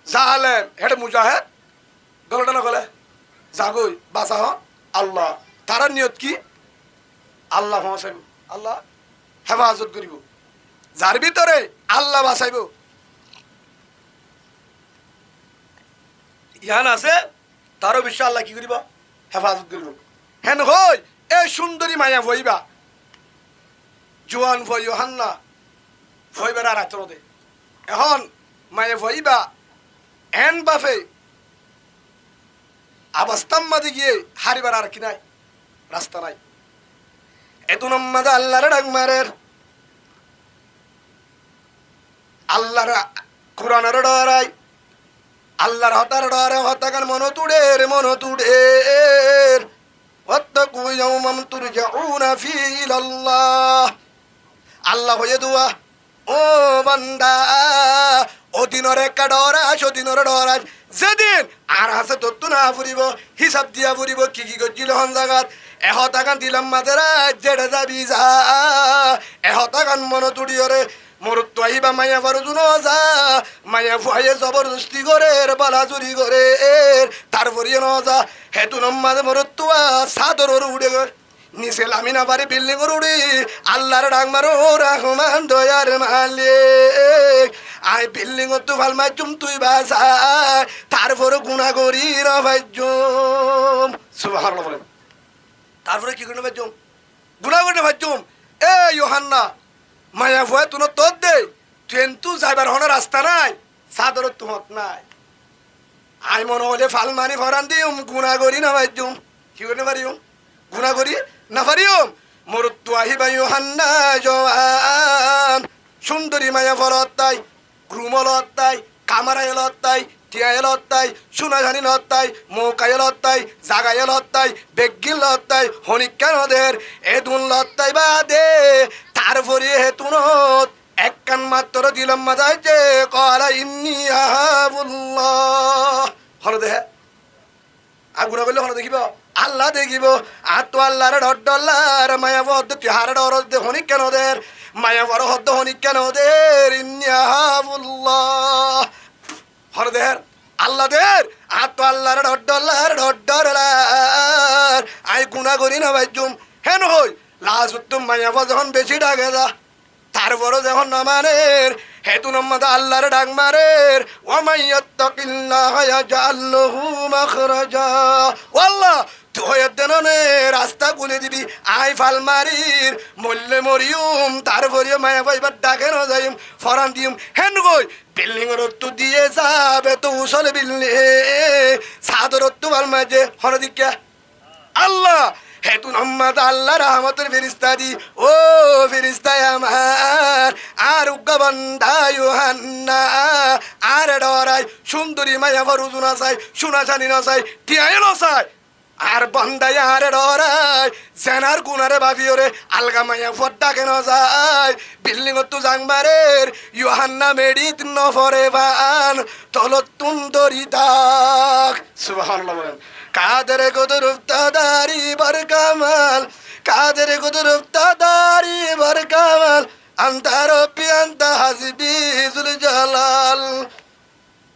জালেম হেড মুজাহিদ গলটা না গলে জাগই বাসা হ আল্লাহ তারা নিয়ত কি আল্লাহ বাঁচাইব আল্লাহ হেফাজত করিব যার ভিতরে আল্লাহ বাঁচাইব ইয়ান আছে তারও বিশ্ব আল্লাহ কি করিব হেফাজত করিব হেন হই এই সুন্দরী মায়া ভইবা জোয়ান ভই ইউহান্না ভইবার আর আতরদে এখন মায়া ভইবা হেন বাফে আবাস্তাম মাঝে গিয়ে হারিবার আর কি নাই রাস্তা নাই এতু নম্মাদে আল্লাহর ডাক মারের আল্লাহর কোরআনের ডরাই আল্লাহর হতার ডরে হতাকার মন তুড়ের ওয়াত্তাকু ইয়াওমান তুরজাউনা ফীহি ইলাল্লাহ আল্লাহ হয়ে দুয়া ও বান্দা অদিনের একটা ডরাস অদিনের ডরাস যেদিন আর আছে তত্ত্ব না ফুরিব হিসাব দিয়া ফুরিব কি কি করছিল হন জাগাত এহতাগান দিলাম মাঝেরা জেড়ে যাবি যা এহতাগান মন তুড়িয়রে মরুত্ব আহিবা মায়া ফারু জুনো যা মায়া ফুয়াইয়ে জবরদস্তি করে বালা চুরি করে তারপরে ন যা হেতু নম্মাদে মরুত্তুয়া সাদর উড়ে গর নিচে লামিনা বাড়ি বিল্ডিং উড়ি আল্লাহর ডাক মারো রহমান দয়ার মালিক আই বিল্ডিং তো ভাল মাইজুম তুই বাসা তারপরে গুণা করি রাইজুম সুবহানাল্লাহ বলেন তারপরে কি করে ভাইজুম গুণা করে ভাইজুম এ ইউহান্না মায়া ভয় তুনো তোর দে ট্রেন তু যাইবার হন রাস্তা নাই সাদর তুমত নাই আই মনে হলে ফাল মারি ফরান দিম গুণা করি না ভাইজুম কি করে পারিম গুণা করি না পারিম মরুত্তু আহিবা ইউহান্না জওয়ান সুন্দরী মায়া ফরত তাই রুম লত্তাই কামারা লত্তাই টিয়া লত্তাই সোনাঝানি লত্তাই মৌকাই লত্তাই জাগাই লত্তাই বেগিন লত্তাই হনিকা নদের এদুন লত্তাই বাদে তারপরে হেতুনত এক কান মাত্র দিলাম মাজাইতে কলা ইন্নি আহাবুল্লাহ হলো দেহে আগুনা করলে হলো দেখিব আল্লাহ দেখিব আর তো আল্লাহর ডল্লার মায়া বদ্ধ তিহার ডর হনিক কেন দের মায়া বড় হদ্দ হনিক কেন দের ইন্নি আহাবুল্লাহ হলো দেহের আল্লাহ দের আর তো আল্লাহর ডল্লার ডর আই গুনা করি না ভাইজুম হেন হই লাস্ট তুম মায়া যখন বেশি ডাকে যা তারপরও যখন নামানের হেতু নম্মদ আল্লাহর ডাক মারের ওয়ামাইয়াত্তাকিল্লাহ ইয়াজআল লাহু মাখরাজা ওয়াল্লাহ তুই দেননে রাস্তা খুলে দিবি আই ফাল মারির মল্লে মরিয়ম তারপরে মায়া ভাইবার ডাকে না যাইম ফরান দিম হেন কই বিল্ডিং এর তো দিয়ে যাবে তো উসলে বিল্ডিং সাদর তো ভাল মাঝে হন দিকে আল্লাহ হেতু নম্মদ আল্লাহ রহমতের ফেরিস্তা দি ও ফেরিস্তা আমার আর উগ্গা বান্দা ইউহান্না আর ডরাই সুন্দরী মায়া ফরুজুনা চাই সোনা চানি না চাই টিয়াই না চাই আর বান্দাই আর ডরাই জেনার গুনারে ভাবিওরে আলগা মায়া ফড্ডা কেন যায় বিল্ডিং তো জাংবারের ইউহান্না মেডিত নফরে বান তলতুন দরিদাক সুবহানাল্লাহ বলেন কাদের কুদর উফতাদারি বার কামাল কাদের কুদর উফতাদারি বার কামাল আন্তা রব্বি আন্তা হাসবি জুল জালাল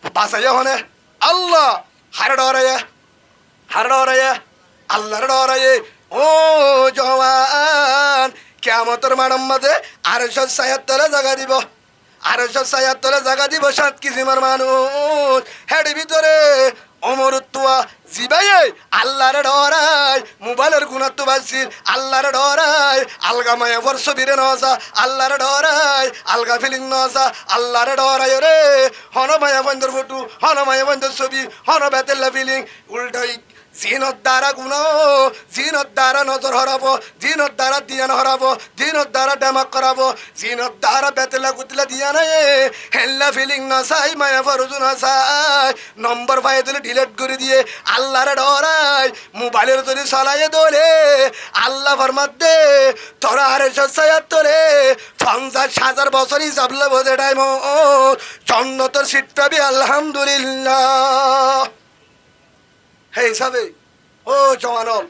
বাসায় হনে আল্লাহ হার ডরায় আল্লাহর ডরায় ও জওয়ান কিয়ামতের মাঠের মাঝে 876 জায়গা দিব 876 জায়গা দিব 7 কিসিমের মানুষ হেড ভিতরে অমরত্বা জিবাই আল্লাহর ডরাই মোবাইলের গুণাত্ব বাসির আল্লাহর ডরাই আলগা মায়া বর্ষ বীরে নসা আল্লাহর ডরাই আলগা ফিলিং নসা আল্লাহর ডরাই রে হন মায়া বন্ধর ফটো হন মায়া বন্ধর ছবি হন বেতেল্লা ফিলিং উল্টাই জিনত দ্বারা গুণ জিনত দ্বারা নজর হরাবো জিনত দ্বারা দিয়ান হরাবো জিনত দ্বারা ডেমাক করাবো জিনত দ্বারা বেতেলা কুতলা দিয়া নাই হেল্লা ফিলিং না চাই মায়া ফরজু না চাই নম্বর পাই দিলে ডিলেট করে দিয়ে আল্লাহর ডরাই মোবাইলের যদি চালাইয়ে দোলে আল্লাহ ফরমাত দে তোরা 876 50,000 বছর হিসাব লবো যেটাই জন্নতর সিট পাবি আলহামদুলিল্লাহ হে হিসাবে ও জওয়ানল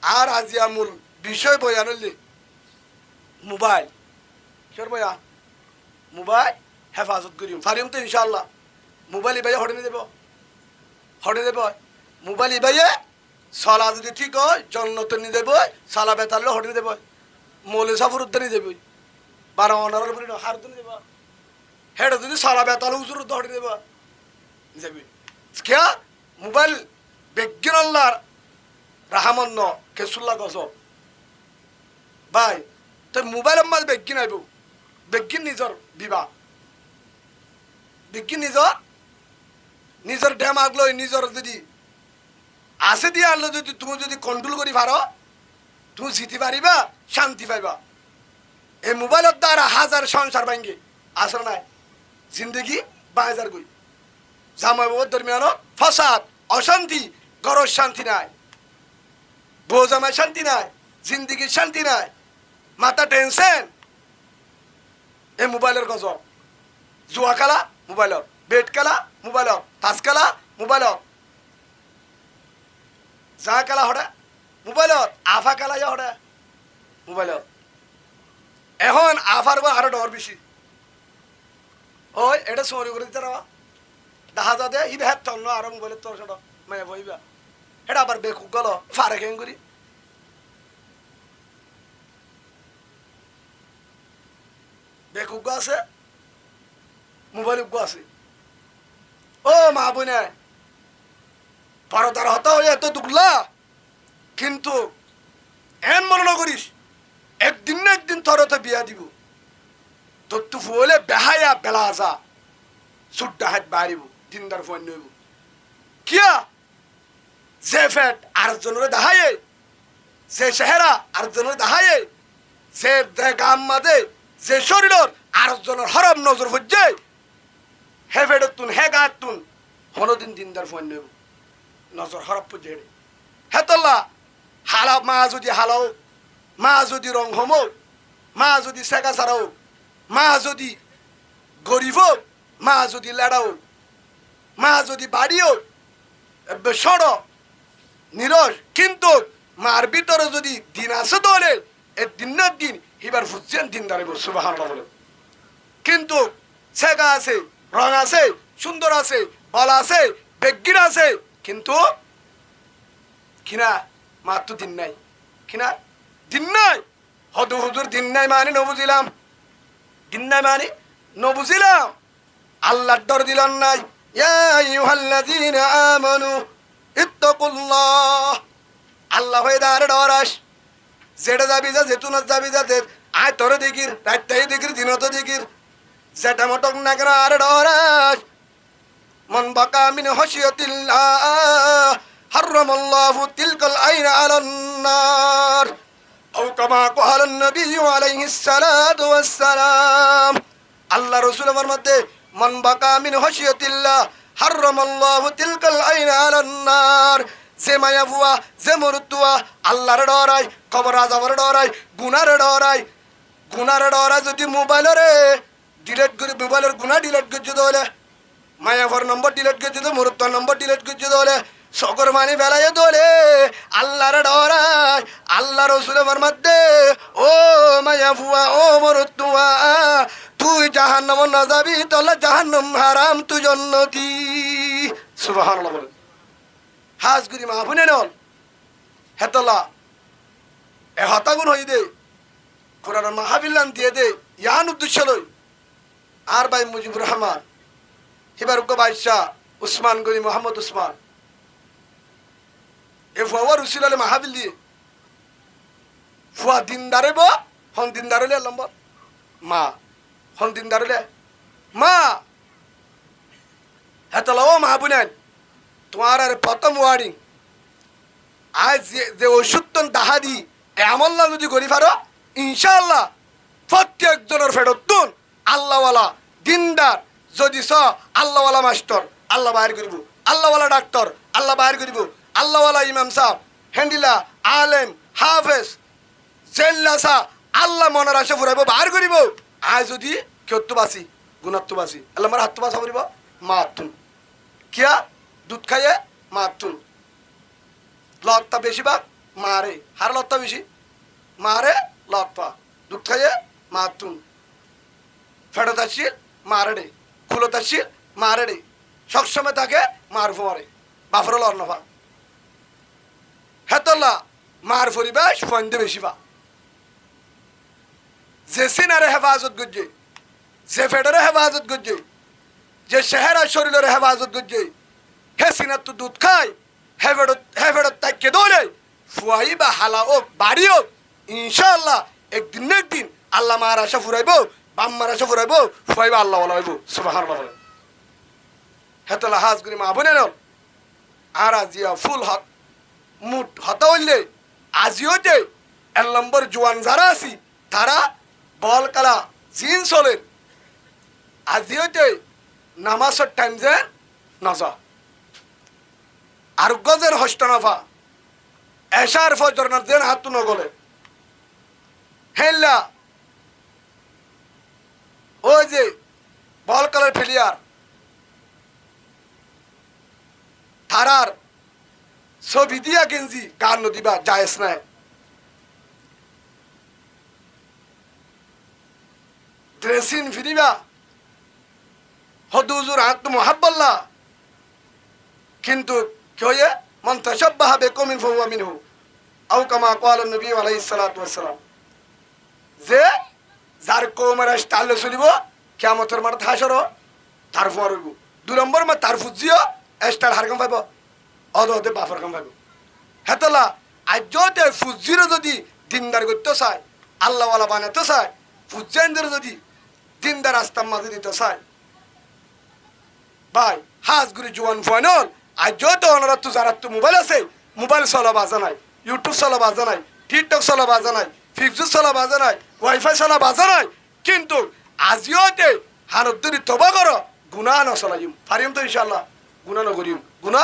আর আজিয়া মূল বিষয় বয়ানলি মোবাইল কির বয়া মোবাইল হেফাজত করিম ফারিম তো ইনশাআল্লাহ মোবাইল ইবাইয়ে হটে দেব মোবাইল ইবাইয়ে সালা যদি ঠিক হয় জন্নত নিয়ে দেব সালা বেতালে হটে দেব মৌলে সাফর উদ্ধার দেব 12 অনারের বলি হার তো দেব হেডে যদি সালা বেতালে উজুর হটে দেব যাবি কিয়া মোবাইল বেজ্ঞান আল্লাহর রাহামন্ন কেসুল্লাহ গছ ভাই তো মোবাইল আমার বেজ্ঞান আইব বেজ্ঞান নিজর বিবাহ বেজ্ঞান নিজর ড্যাম আগলো নিজর যদি আছে দিয়ে আনলো যদি তুমি যদি কন্ট্রোল করি পারো তুমি জিতি পারিবা শান্তি পাইবা এই মোবাইলের দ্বারা হাজার সংসার ভাঙ্গে আসর নাই জিন্দগি বাজার গই জামাই বাবার দরমিয়ানত ফসাদ অশান্তি ঘরের শান্তি নাই বউ জামাই শান্তি নাই জিন্দগির শান্তি নাই মাথা টেনশন এই মোবাইলের গজব জুয়া খেলা মোবাইলত বেট খেলা মোবাইলত তাস খেলা মোবাইলত যা খেলা হরে মোবাইলত আফা খেলা যা হরে মোবাইলত এখন আফার আরো ডর বেশি ওই এটা সরি করে দিতে রাবা দেখা যাতে ই ভেদ তন্ন আরো মোবাইলের তোর সেটা মায়া বইবা এটা আবার বেকুক গেল ফারে কেন করি বেকুক আছে মোবাইল আছে ও মা বোনে পরদার হতা হয়ে এত দুগলা কিন্তু এন মনে না করিস একদিন না একদিন তোর বিয়া দিব তোর তু ফুলে বেহায়া বেলাজা সুড্ডা হাত বাড়িব দিনদার ফোন নইব কিয়া যে ফেট আরেকজনের দেখায় যে চেহারা আরেকজনের দেখায় যে গাম মাদে যে শরীরের আরেকজনের হরম নজর হচ্ছে হে ফেডতুন হে গাতুন হনদিন দিনদার ফোন নেব নজর খারাপ পুজে হে তোল্লা হালা মা যদি হালাও মা যদি রং হমো মা যদি সেকা সারাও মা যদি গরিব মা যদি লেড়াও মা যদি বাড়িও সড় নিরস কিন্তু মার ভিতরে যদি দিন আছে দলে এই দিনের দিন হিবার ফুটছেন দিন দাঁড়িব সুবহানাল্লাহ বলে কিন্তু সেগা আছে রং আছে সুন্দর আছে বল আছে বেগির আছে কিন্তু কিনা মার তো দিন নাই কিনা দিন নাই হদু হুজুর দিন নাই মানে নবুঝিলাম দিন নাই মানে নবুঝিলাম আল্লাহর ডর দিলাম নাই ইয়া আইয়ুহাল্লাযীনা আমানু ইত্তাকুল্লাহ আল্লাহ হয়ে দাঁড় ডরাস যেটা যাবি যা যেতুন যাবি যা আয় তোর দেখির রাত্তাই দেখির দিন তো দেখির যেটা মটক না কেন আর ডরাস মন বাকা মিন হশিয়াতিল্লাহ হারামাল্লাহু তিলকাল আইনা আলান নার আও কামা ক্বালা নবী আলাইহিস সালাতু ওয়াস সালাম আল্লাহ রাসূল আমার মধ্যে মন বাকা মিন হশিয়াতিল্লাহ হারামাল্লাহু তিলকাল আইনা আলান নার যে মায়া বুয়া যে মরুতুয়া আল্লাহর ডরাই কবর আযাবের ডরাই গুনার ডরাই যদি মোবাইলরে ডিলিট করে মোবাইলের গুনাহ ডিলিট করে দিলে মায়া ফর নম্বর ডিলিট করে দিলে মরুতুয়ার নম্বর ডিলিট করে দিলে সকর মানি বেলায় দলে আল্লাহর ডরাই আল্লাহ রাসূল ফরমাতে ও মায়া বুয়া ও মরুতুয়া তুই জাহান্নাম না যাবি তোলা জাহান্নাম হারাম তুই জান্নাতি সুবহানাল্লাহ বলে হাজগুড়ি মাহবুনে নল হেতলা এ হতাগুন হই দে কোরআন মাহফিলান দিয়ে দে ইয়ান উদ্দেশ্য লই আর ভাই মুজিবুর রহমান হিবার উগ্র বাইশা উসমান গনি মোহাম্মদ উসমান এ ফুয়ার উসিলালে মাহফিল দিয়ে ফুয়া দিনদারে ব হন দিনদারলে লম্বা মা হন দিনদারলে মা হেতলা ও মাহবুনেন তোমার আর প্রথম ওয়ার্ডিং আজ যে ওষুধ দাহাদি এমন যদি করি পারো ইনশাআল্লাহ প্রত্যেকজনের ফেরতুন আল্লাহওয়ালা দিনদার যদি স আল্লাহওয়ালা মাস্টার আল্লাহ বাইর করিব আল্লাহওয়ালা ডাক্তার আল্লাহ বাইর করিব আল্লাহওয়ালা ইমাম সাহেব হেন্ডিলা আলেম হাফেজ জেল্লাসা আল্লাহ মনের আশা ফুরাইব বাইর করিব আজ যদি কেউ বাসি গুণাত্ম বাসি আল্লাহ আমার হাত বাসা করিব মাতুন কিয়া দুধ খাইয়ে মাতুন লত্তা বেশিরভাগ মারে হার লত্তা বেশি মারে লত্তা দুধ খাইয়ে মাতুন ফেরত আসছিল মারে রে খুলত আসছিল মারে রে সবসময় তাকে মারফো মারে বাফর লর্নফা হেতল্লা মার পরিবেশ ফন্দে বেশি পা যে সিনারে হেফাজত গুজে যে ফেডারে হেফাজত গুজে যে শেহরা শরীরের হেফাজত গুজে হে সিনার তো দুধ খায় হেফেডত তাকে দৌড়ে ফুয়াই বা হালা ও বাড়ি হোক ইনশাআল্লাহ একদিন না একদিন আল্লাহ মার আশা ফুরাইব বাম মার আশা ফুরাইব ফুয়াই বা আল্লাহ হইব সুবহানাল্লাহ বলে হেতলা হাজ করি মা বোনে নল আর আজিয়া ফুল হাত মুঠ হতা হইলে আজিও যে এক নম্বর জোয়ান যারা আছি তারা বল কালা জিন্স হলেন আজিও যে নামাজের টাইম যে নজা আর গজের হস্তনফা এশার ফজর না দেন হাত নগলে হেল্লা ওই যে বল কালার প্লেয়ার তারার ছবি দিয়া গেঞ্জি গান নদিবা জায়েজ নাই ড্রেসিং ফিরিবা হদুজুর হাত মোহাব্বল্লা কিন্তু কেউ মান তাশাব্বাহা বিকওমিন ফাহুয়া মিনহু আও কামা ক্বালা নবী আলাইহিস সালাতু ওয়াস সালাম যে যার কওমের স্টাইল চলিব কিয়ামতের মাঠে হাসর তার পরব দুই নম্বর মা তার ফুজিও স্টাইল হারকম পাইব অদতে বাফর কম পাইব হেতলা আজতে ফুজির যদি দিনদার করতে চায় আল্লাহওয়ালা বানাতে চায় ফুজাইনদের যদি দিনদার রাস্তার মাঝে দিতে চায় ভাই হাজগুড়ি জোয়ান ফাইনাল আর যত ওনারা তো যারা তো মোবাইল আছে মোবাইল চলা বাজা নাই ইউটিউব চলা বাজা নাই টিকটক চলা বাজা নাই ফেসবুক চলা বাজা নাই ওয়াইফাই চলা বাজা নাই কিন্তু আজিওতে হারদ্দুরি তবা করো গুণা নচলাইম ফারিম তো ইনশাল্লাহ গুণা নকরিম গুণা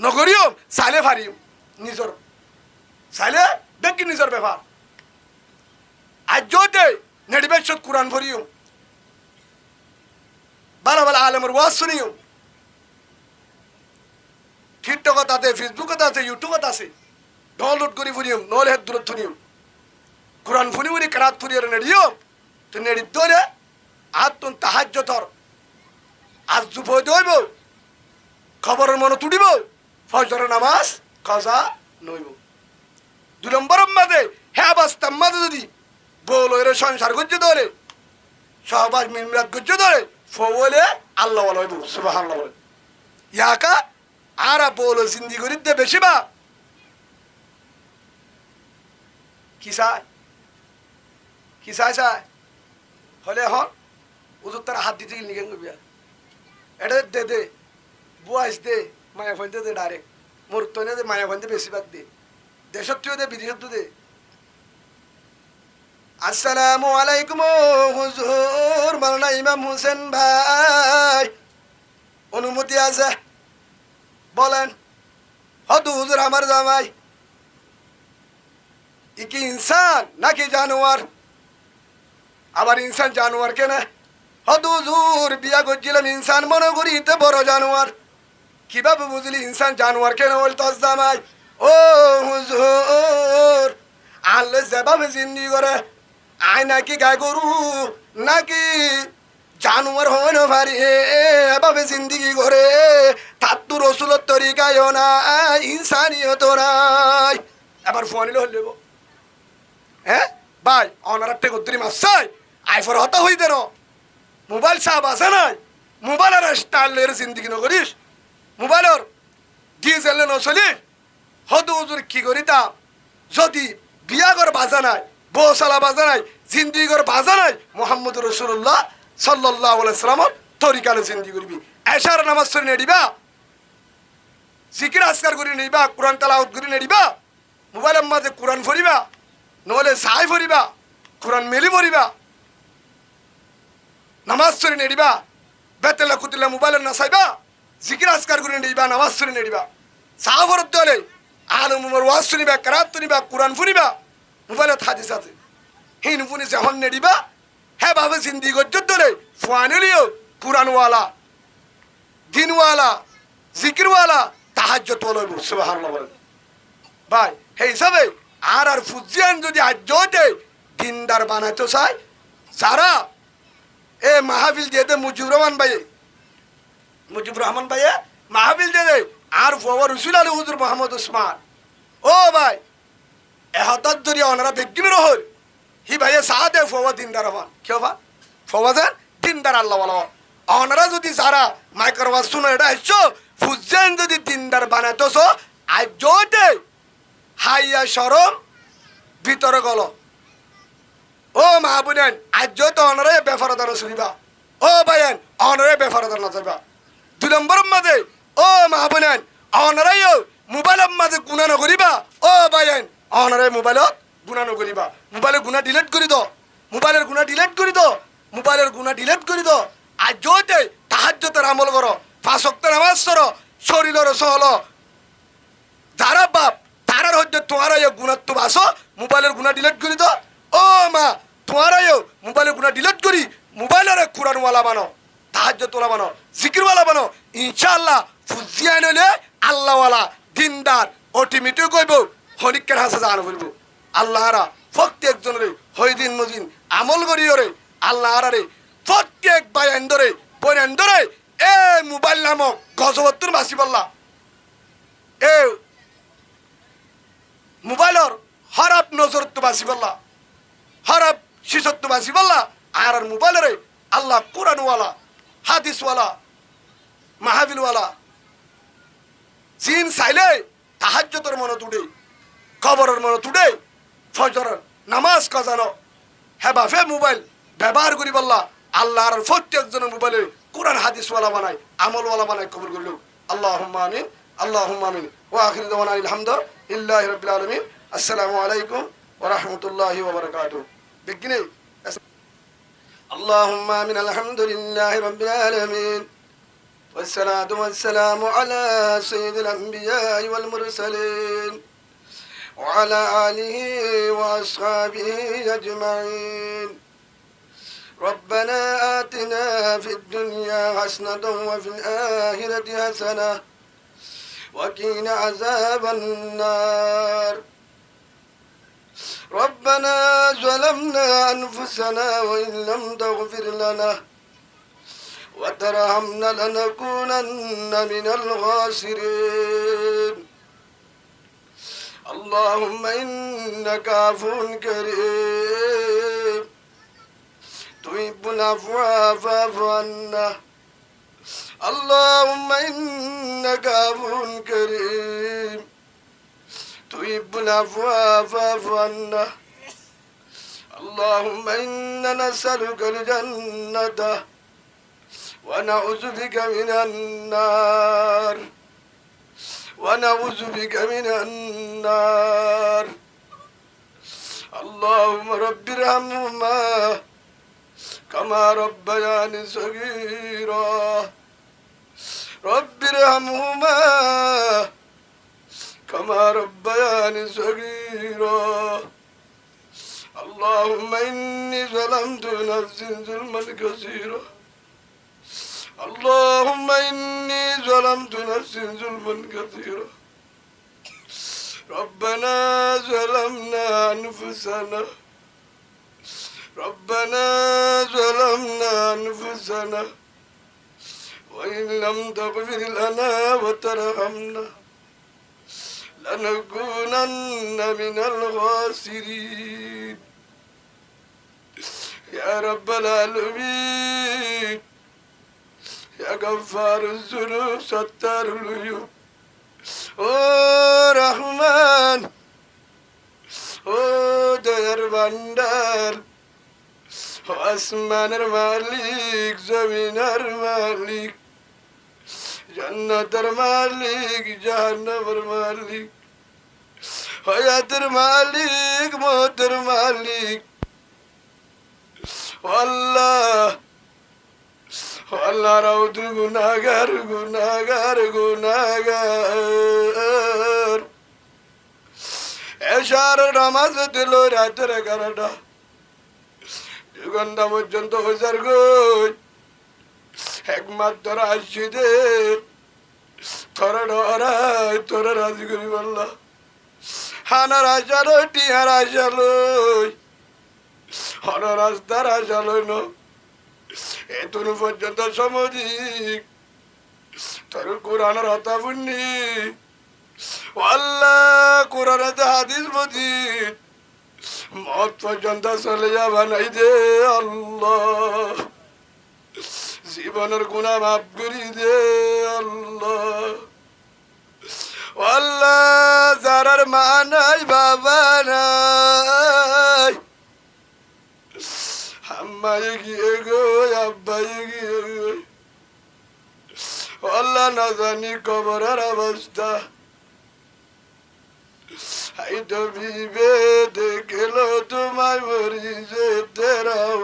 নকরিম চাইলে ফারিম নিজর চাইলে দেখি নিজর ব্যাপার আজতে নেডিবেশত কোরআন ভরিম ভালো ভালো আলেমের ওয়াজ শুনিম টিকটকত আছে ফেসবুকত আছে ইউটিউবত আছে ডাউনলোড করি ফুরিম নহলে হেড দূরত শুনিম কোরআন ফুনি ফুনি কারাত ফুরিয়ে নেডিম তো নেড়ি ধরে আর তুন তাহাজ্জতর আজ দুপুর দইব খবরের মনে তুটিব ফজরের নামাজ কাজা নইব 2 নম্বরের মাঝে হ্যাঁ বাস্তার মাঝে যদি বল এর সংসার করছে ধরে সহবাস মিনরাত করছে ধরে ফলে আল্লাহ বলা হইব সুবহানাল্লাহ বলে ইয়াকা আর বলো জিন্দি গরিবদের বেশি বা কি চায় হলে এখন ওদের তারা হাত দিতে গেলে কেন করবি এটা দে বুয়াইস দে মায়া ফোন দে ডাইরেক্ট মোর তো দে মায়া ফোন দে বেশিরভাগ দে দেশত দে বিদেশত দে আসসালামু আলাইকুম হুজুর মাওলানা ইমাম হোসেন ভাই অনুমতি আছে বলেন হদু হুজুর আমার জামাই কি ইনসান নাকি জানোয়ার আবার ইনসান জানোয়ার কেন হদু হুজুর বিয়া করছিলাম ইনসান মনে করি এতে বড় জানোয়ার কিভাবে বুঝলি ইনসান জানোয়ার কেন বলতো জামাই ও হুজুর আল্লাহ যেভাবে জিন্দি করে আয় নাকি গায় গরু নাকি জানোয়ার হয় না ভারি এভাবে জিন্দিগি করে তার তো রসুলের তরিকায় নাই ইনসানিয়ত নাই এবার ফোন হলে হ্যাঁ ভাই অনার একটা গদ্রি মাস চাই আইফর হতা হই দেন মোবাইল সাপ আছে নাই মোবাইলের স্টাইলের জিন্দিগি নকরিস মোবাইলের ডিজেল নচলিস হদু হুজুর কি করি তা যদি বিয়া কর বাজা নাই বৌসালা বাজা নাই জিন্দিগি কর বাজা নাই মোহাম্মদ রসুল্লাহ সাল্লাল্লাহু আলাইহি সাল্লামের তরিকালে জিন্দিগি করবি এশার নামাজ পড়ে নেডিবা জিকির আসকার করে নেডিবা কোরআন তেলাওয়াত করে নেডিবা মোবাইলের মাঝে কোরআন পড়িবা নহলে সাই পড়িবা কোরআন মেলি পড়িবা নামাজ পড়ে নেডিবা বেতেলা কুতিলা মোবাইলের না চাইবা জিকির আসকার করে নেডিবা নামাজ পড়ে নেডিবা সাহ ভরত হলে আলম উমর ওয়াজ শুনিবা কারাত শুনিবা কোরআন পড়িবা মোবাইলত হাদিস আছে হিন ফুনি যখন নেডিবা হ্যাঁ ভাবে জিন্দি গজ্জত ধরে ফুয়ানিলিও কোরআনওয়ালা দিনওয়ালা জিকিরওয়ালা তাহাজ্জুদ বলব সুবহানাল্লাহ বলেন ভাই সেই হিসাবে আর ফুজিয়ান যদি আজ্জতে দিনদার বানাইতে চায় যারা এ মাহফিল দিয়ে দে মুজিবুর রহমান ভাইয়ে মাহফিল দিয়ে দে আর ফোয়া রসুল আলী হুজুর মোহাম্মদ উসমান ও ভাই এহতার ধরে ওনারা বিজ্ঞান রহর হি ভাইয়ে সাহা দে ফোয়া দিনদার হন কেউ ভা ফোয়া দেন দিনদার আল্লাহ বলা ওনারা যদি যারা মাইক্রোবাস শুনো এটা এসছো ফুজিয়ান যদি দিনদার বানাইতেছ আজ্জতে হাইয়া সরম ভিতরে গল ও মা বোনেন আজ তো অনরে বেফারদার শুনিবা ও ভাইয়েন অনরে বেফারদার না যাবা 2 নম্বরের মাঝে ও মা বোনেন অনরেও মোবাইলের মাঝে গুণা নকরিবা ও ভাইয়েন অনরে মোবাইলত গুণা নকরিবা মোবাইলের গুণা ডিলিট করে দাও মোবাইলের গুণা ডিলিট করে দাও মোবাইলের গুণা ডিলিট করে দাও আজ জোতে তাহাজ্জুদের আমল করো 5 ওয়াক্ত নামাজ পড়ো শরীরের সহল যারা বাপ তারার হচ্ছে তোমার গুণাত্ব বাসো মোবাইলের গুণা ডিলিট করে দাও ও মা তোমার মোবাইলের গুণা ডিলিট করি মোবাইলের কোরআনওয়ালা বানো তাহাজ্জুদওয়ালা বানো জিকিরওয়ালা বানো ইনশাআল্লাহ ফুজিয়ান হলে আল্লাহওয়ালা দিনদার অটোমেটিক কইব হনিকের হাসে জানো বলবো আল্লাহরা প্রত্যেকজনের হইদিন মজিন আমল করিও রে আল্লাহরা প্রত্যেক বায়ান ধরে বয়ান ধরে এ মোবাইল নামক গজবত্তর বাসি বললা এ মোবাইলের খারাপ নজর তো বাসি বললা খারাপ শিশত তো বাসি বললা আর মোবাইলের আল্লাহ কোরআনওয়ালা হাদিসওয়ালা মাহফিলওয়ালা জিন চাইলে তাহাজ্জুদের মনে তুড়ে কবরের মনে তুড়ে ফজরের নামাজ কাজানো হ্যাঁ বাফে মোবাইল ব্যবহার করি বললা আল্লাহর প্রত্যেকজনের মোবাইলে কোরআন হাদিসওয়ালা বানায় আমলওয়ালা বানায় কবর করল আল্লাহুম্মা আমিন আল্লাহুম্মা আমিন ওয়া আখিরু দাওয়ানা আলহামদুলিল্লাহি রাব্বিল আলামিন আসসালামু আলাইকুম ওয়া রাহমাতুল্লাহি ওয়া বারাকাতুহু বিগিনে আল্লাহুম্মা আমিন আলহামদুলিল্লাহি রাব্বিল আলামিন والصلاة والسلام على سيد الأنبياء والمرسلين وعلى آله وأصحابه أجمعين. ربنا آتنا في الدنيا حسنة وفي الآخرة حسنة وقنا عذاب النار. ربنا ظلمنا أنفسنا وإن لم تغفر لنا وترحمنا لنكونن من الخاسرين. اللهم إنك عفو كريم تحب العفو فاعف عنا. اللهم إنك عفو كريم تحب العفو فاعف عنا. اللهم إنا نسألك الجنة ونعوذ بك من النار ونعوذ بك من النار. اللهم رب ارحمهما كما ربياني صغيرا. رب ارحمهما كما ربياني صغيرا. اللهم إني ظلمت نفسي ظلما كثيرا. اللهم إني ظلمت نفسي ظلما كثيرا. ربنا ظلمنا أنفسنا. ربنا ظلمنا أنفسنا وإن لم تغفر لنا وترحمنا لنكونن من الخاسرين. يا رب العالمين يا غفار الذنوب ستار العيوب ও রহমান ও দয়ার ভান্ডার ও আসমানের মালিক জমিনের মালিক জান্নাতের মালিক জাহান্নামের মালিক হায়াতের মালিক মৌতের মালিক আল্লাহ আল্লাহ রাউদ গুনাহগার গুনাহগার গুনাহগার এশার নামাজ দিল রাতের 11টা 2 ঘন্টা পর্যন্ত হজার গই একমাত্র আসিদে তোরা ডরাই তোরা রাজি করি বললা হানার আশালো টিয়ার আশালো হর রাস্তার আশালো ন এতনু পর্যন্ত সমধিক তোর কোরআনের হতা বুন্নি আল্লাহ কোরআনে হাদিস মজিদ মত পর্যন্ত চলে যাবা নাই দে আল্লাহ জীবনের গুনাহ মাফ করি দে আল্লাহ। আল্লাহ যারার মা নাই বাবা নাই আম্মাই গিয়ে গো আব্বাই গিয়ে গো আল্লাহ না জানি কবরের অবস্থা হাই তো বিবে দেখলো তোমায় মরি যেতে রাও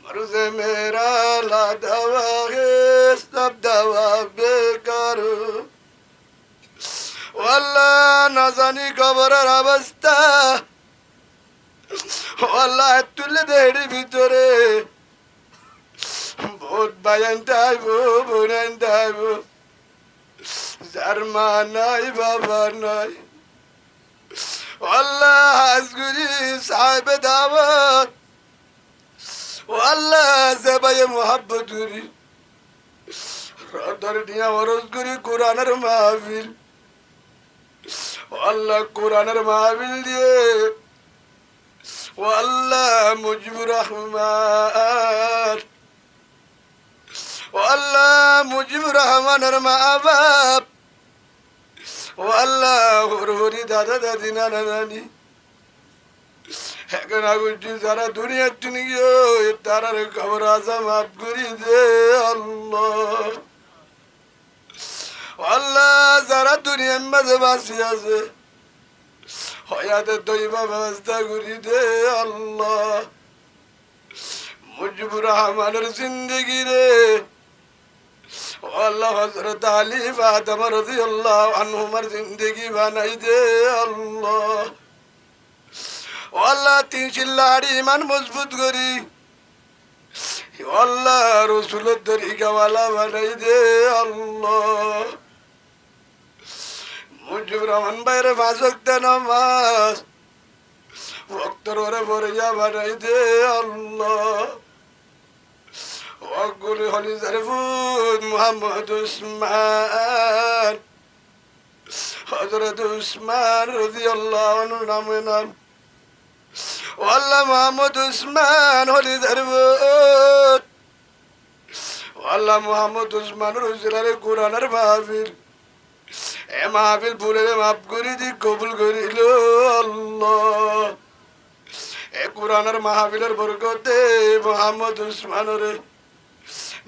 মরুজে মেরা লা দাওয়া হে সব দাওয়া বেকার। আল্লাহ না জানি কবরের অবস্থা আল্লাহ তুলে দেড়ি ভিতরে বহুত বায়ান তাইব বোনান তাইব যার মা নাই বাবা নাই আল্লাহ হাজগুরি সাহেবে দাওয়াত আল্লাহ জবায়ে মোহাব্বতুরি রদর দিয়া ওরজগুরি কোরআনের মাহফিল আল্লাহ কোরআনের মাহফিল দিয়ে আল্লাহ মুজিবুর রহমান আল্লাহ মুজিবুর রহমানের মা বাপ আল্লাহ হরি দাদা দাদি নানা নানি এখন আগুনটি যারা দুনিয়ার টুনি গিয়ে তারার খবর আসা মাফ করি দে আল্লাহ। আল্লাহ যারা দুনিয়ার মাঝে বাঁচি আছে হয়াতে তৈবা ব্যবস্থা করি দে আল্লাহ। মুজিবুর রহমানের জিন্দগি রে আল্লাহ হযরত আলী ফাতেমা রাদিয়াল্লাহু আনহুমার জিন্দেগি বানাই দে আল্লাহ। আল্লাহ তিন চিল্লার ইমান মজবুত করি আল্লাহ রসুলের তরিকাওয়ালা বানাই দে আল্লাহ। মুজিবুর রহমান ভাইয়ের 5 ওয়াক্ত নামাজ ওয়াক্তর ওরে পড়িয়া বানাই দে আল্লাহ। ওয়াকুল হলি জারফুত মুহাম্মদ উসমান হযরত উসমান রাদিয়াল্লাহু আনহু নামে নাম আল্লাহ মুহাম্মদ উসমান হলি জারফুত আল্লাহ মুহাম্মদ উসমান রসুলের কোরআনের মাহফিল এ মাহফিল পুরে মাফ করে দি কবুল করিল আল্লাহ। এ কোরআনের মাহফিলের বরকতে মুহাম্মদ উসমানের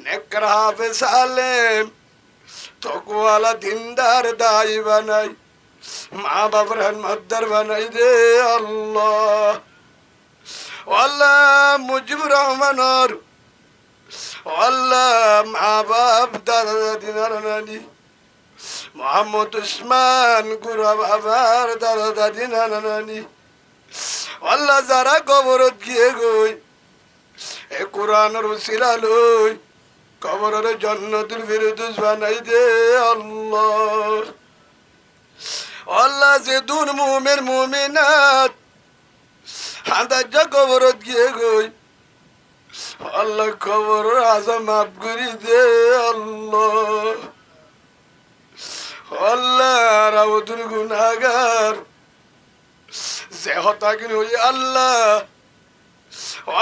নেকর হাফেজ আলেম তকওয়ালা দিনদার দাই বানাই মা বাবার মদ্দার বানাই দে আল্লাহ। আল্লাহ মুজিবুর রহমানের আল্লাহ মা বাপ দাদা দাদি নানা নানি মোহাম্মদ উসমান গুরু বাবার দাদা দাদি নানা নানি আল্লাহ যারা কবরত গিয়ে গই এ কোরআনের উসিলা লই কবরের জান্নাতুল ফিরদৌস বানাই দে আল্লাহ। আল্লাহ যে দুন মুমিন মুমিনাত হাদাজ কবরত গিয়ে গই আল্লাহ কবর আজম মাফ করে দে আল্লাহ। আল্লাহ রাউদুল গুনাহগার যে হতাকিন হই আল্লাহ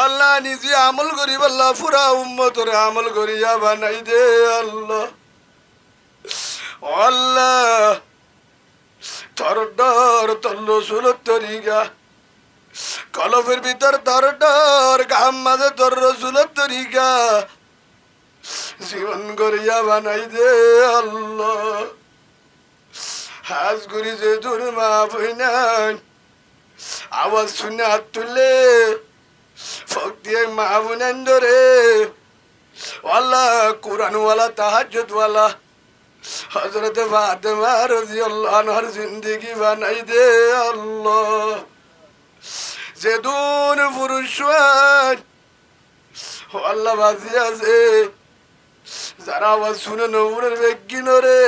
আল্লাহ নিজে আমল করিব আল্লাহ পুরা উম্মতরে আমল করিয়া বানাই দে আল্লাহ। আল্লাহ তোর ডর তোর রসুলের তরিকা কলবের ভিতর তোর ডর গাম মাঝে তোর রসুলের তরিকা জীবন করিয়া বানাই দে আল্লাহ। হাজ করি যে তোর মা বইনাই আওয়াজ শুনে হাত তুলে ফক্তি মা বোনেন ধরে আল্লাহ কোরআনওয়ালা তাহাজ্জুদওয়ালা হযরত ফাতেমা রাদিয়াল্লাহু আনহার জিন্দেগি বানাই দে আল্লাহ। যে দুন পুরুষ আল্লাহ বাজি আছে যারা আওয়াজ শুনে নূরের বেগিন রে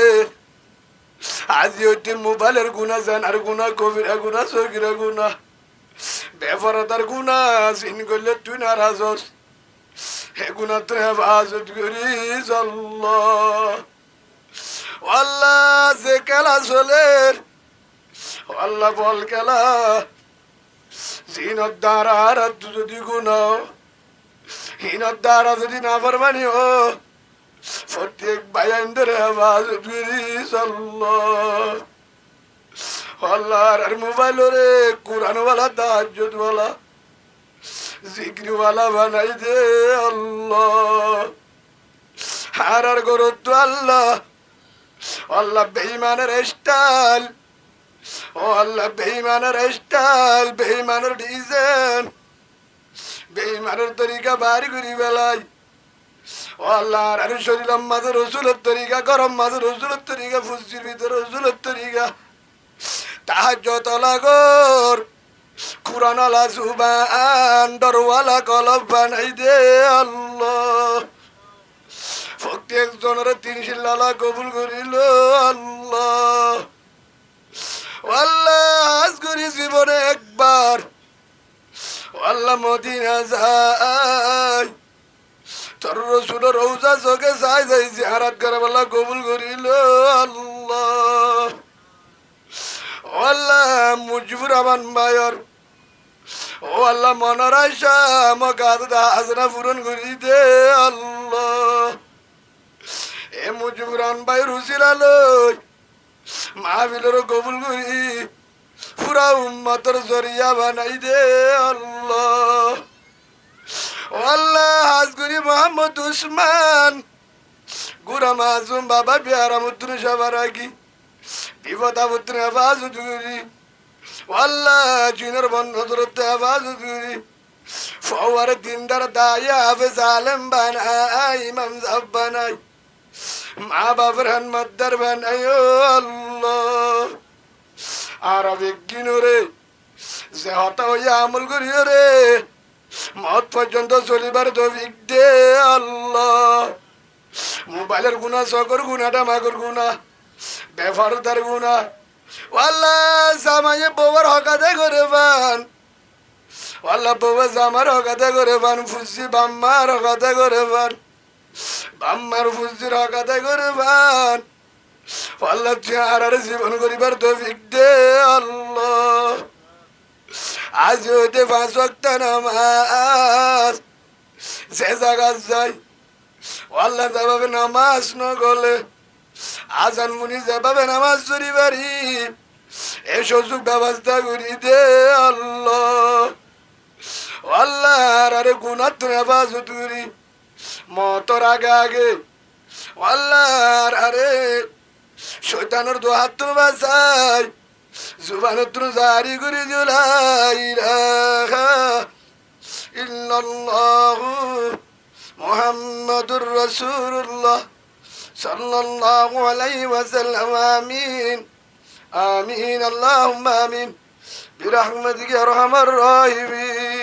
আজি হইতে মোবাইলের গুণা জানার গুণা কবিরা গুণা সগিরা গুণা বেফরতার গুণা চিন করলে তুই নারাজ হে গুণা তুই হেফাজত করিস আল্লাহ। আল্লাহ যে খেলা চলে আল্লাহ বল খেলা জিনত দ্বারা আর যদি গুণা হিনত দ্বারা যদি না পারবানি ও প্রত্যেক বায়ানদের হেফাজত করিস আল্লাহ। আল্লাহর মোবাইল রে কোরআনওয়ালা তাহাজ্জুদওয়ালা জিকিরওয়ালা বানাই দে আল্লাহ। হারার গরত আল্লাহ আল্লাহ বেঈমানের স্টাইল ও আল্লাহ বেঈমানের স্টাইল বেঈমানের ডিজাইন বেঈমানের তরিকা বাড়ি করি বেলাই ও আল্লাহ আর শরীরের মাঝে রসুলের তরিকা গরম মাঝে রসুলের তরিকা ফুসির ভিতরে রসুলের তরিকা তাহাজ্জুদ লাগর কুরআন আলা জুবান দরওয়ালা কলব বানাই দে আল্লাহ। প্রত্যেক জনের 3 শিল্লালা কবুল করিল আল্লাহ। আল্লাহ আজ করি জীবনে একবার আল্লাহ মদিনা যাই তোর রসুলের রওজা চোখে চাই যাই জিয়ারত করে আল্লাহ কবুল করিল আল্লাহ। আল্লাহ মুজিবুর রহমান ভাইয়ের ও আল্লাহ মনের আশা আমাকে হাজরা পূরণ করি দে আল্লাহ। এ মুজিবুর রহমান ভাইয়ের উসিলা লই মাহফিলের কবুল করি পুরা উম্মতের জরিয়া বানাই দে আল্লাহ। আল্লাহ হাজ করি মোহাম্মদ উসমান গুরা মাসুম বাবা পেয়ারা মুদ্র সবার আগে বিপদ আপত্তি হেফাজত করি আল্লাহ জিনের বন্ধ ধরতে হেফাজত করি ফওয়ার দিনদার দায়া হাফেজ আলেম বানাই ইমাম সাহেব বানাই মা বাবার হান মাদ্দার বান আল্লাহ আরবিক গিনরে যে হতা হইয়া আমল করিও রে মত পর্যন্ত চলিবার তৌফিক দে আল্লাহ মোবাইলের গুণা চকর গুণাটা মাগর গুণা বেফারদার গুণা আল্লাহ জামাইয়ে বউর হকাতে করে বান আল্লাহ বউ জামার হকাতে করে বান ফুসি বাম্মার হকাতে করে বান বাম্মার ফুসির হকাতে করে বান আল্লাহ চেহারার জীবন করিবার তৌফিক দে আল্লাহ আজ হইতে 5 ওয়াক্ত নামাজ যে জায়গা যাই আল্লাহ যেভাবে নামাজ ন গলে আজান মুনি যেভাবে নামাজ চুরি বাড়ি এই সুযোগ ব্যবস্থা করি দে আল্লাহ আল্লাহ আরে গুনার তো হেফাজত করি মতর আগে আগে আল্লাহ আরে শয়তানের দু হাত তুমি বাঁচাই জুবানের তুমি জারি করে দিলাই ইল্লাল্লাহু মুহাম্মাদুর রাসূলুল্লাহ সাল্লাল্লাহু আলাইহি ওয়াসাল্লাম আমিন আমিন আল্লাহুম্মা আমিন বিরহমাতিকা ইয়া আরহামার রাহিমিন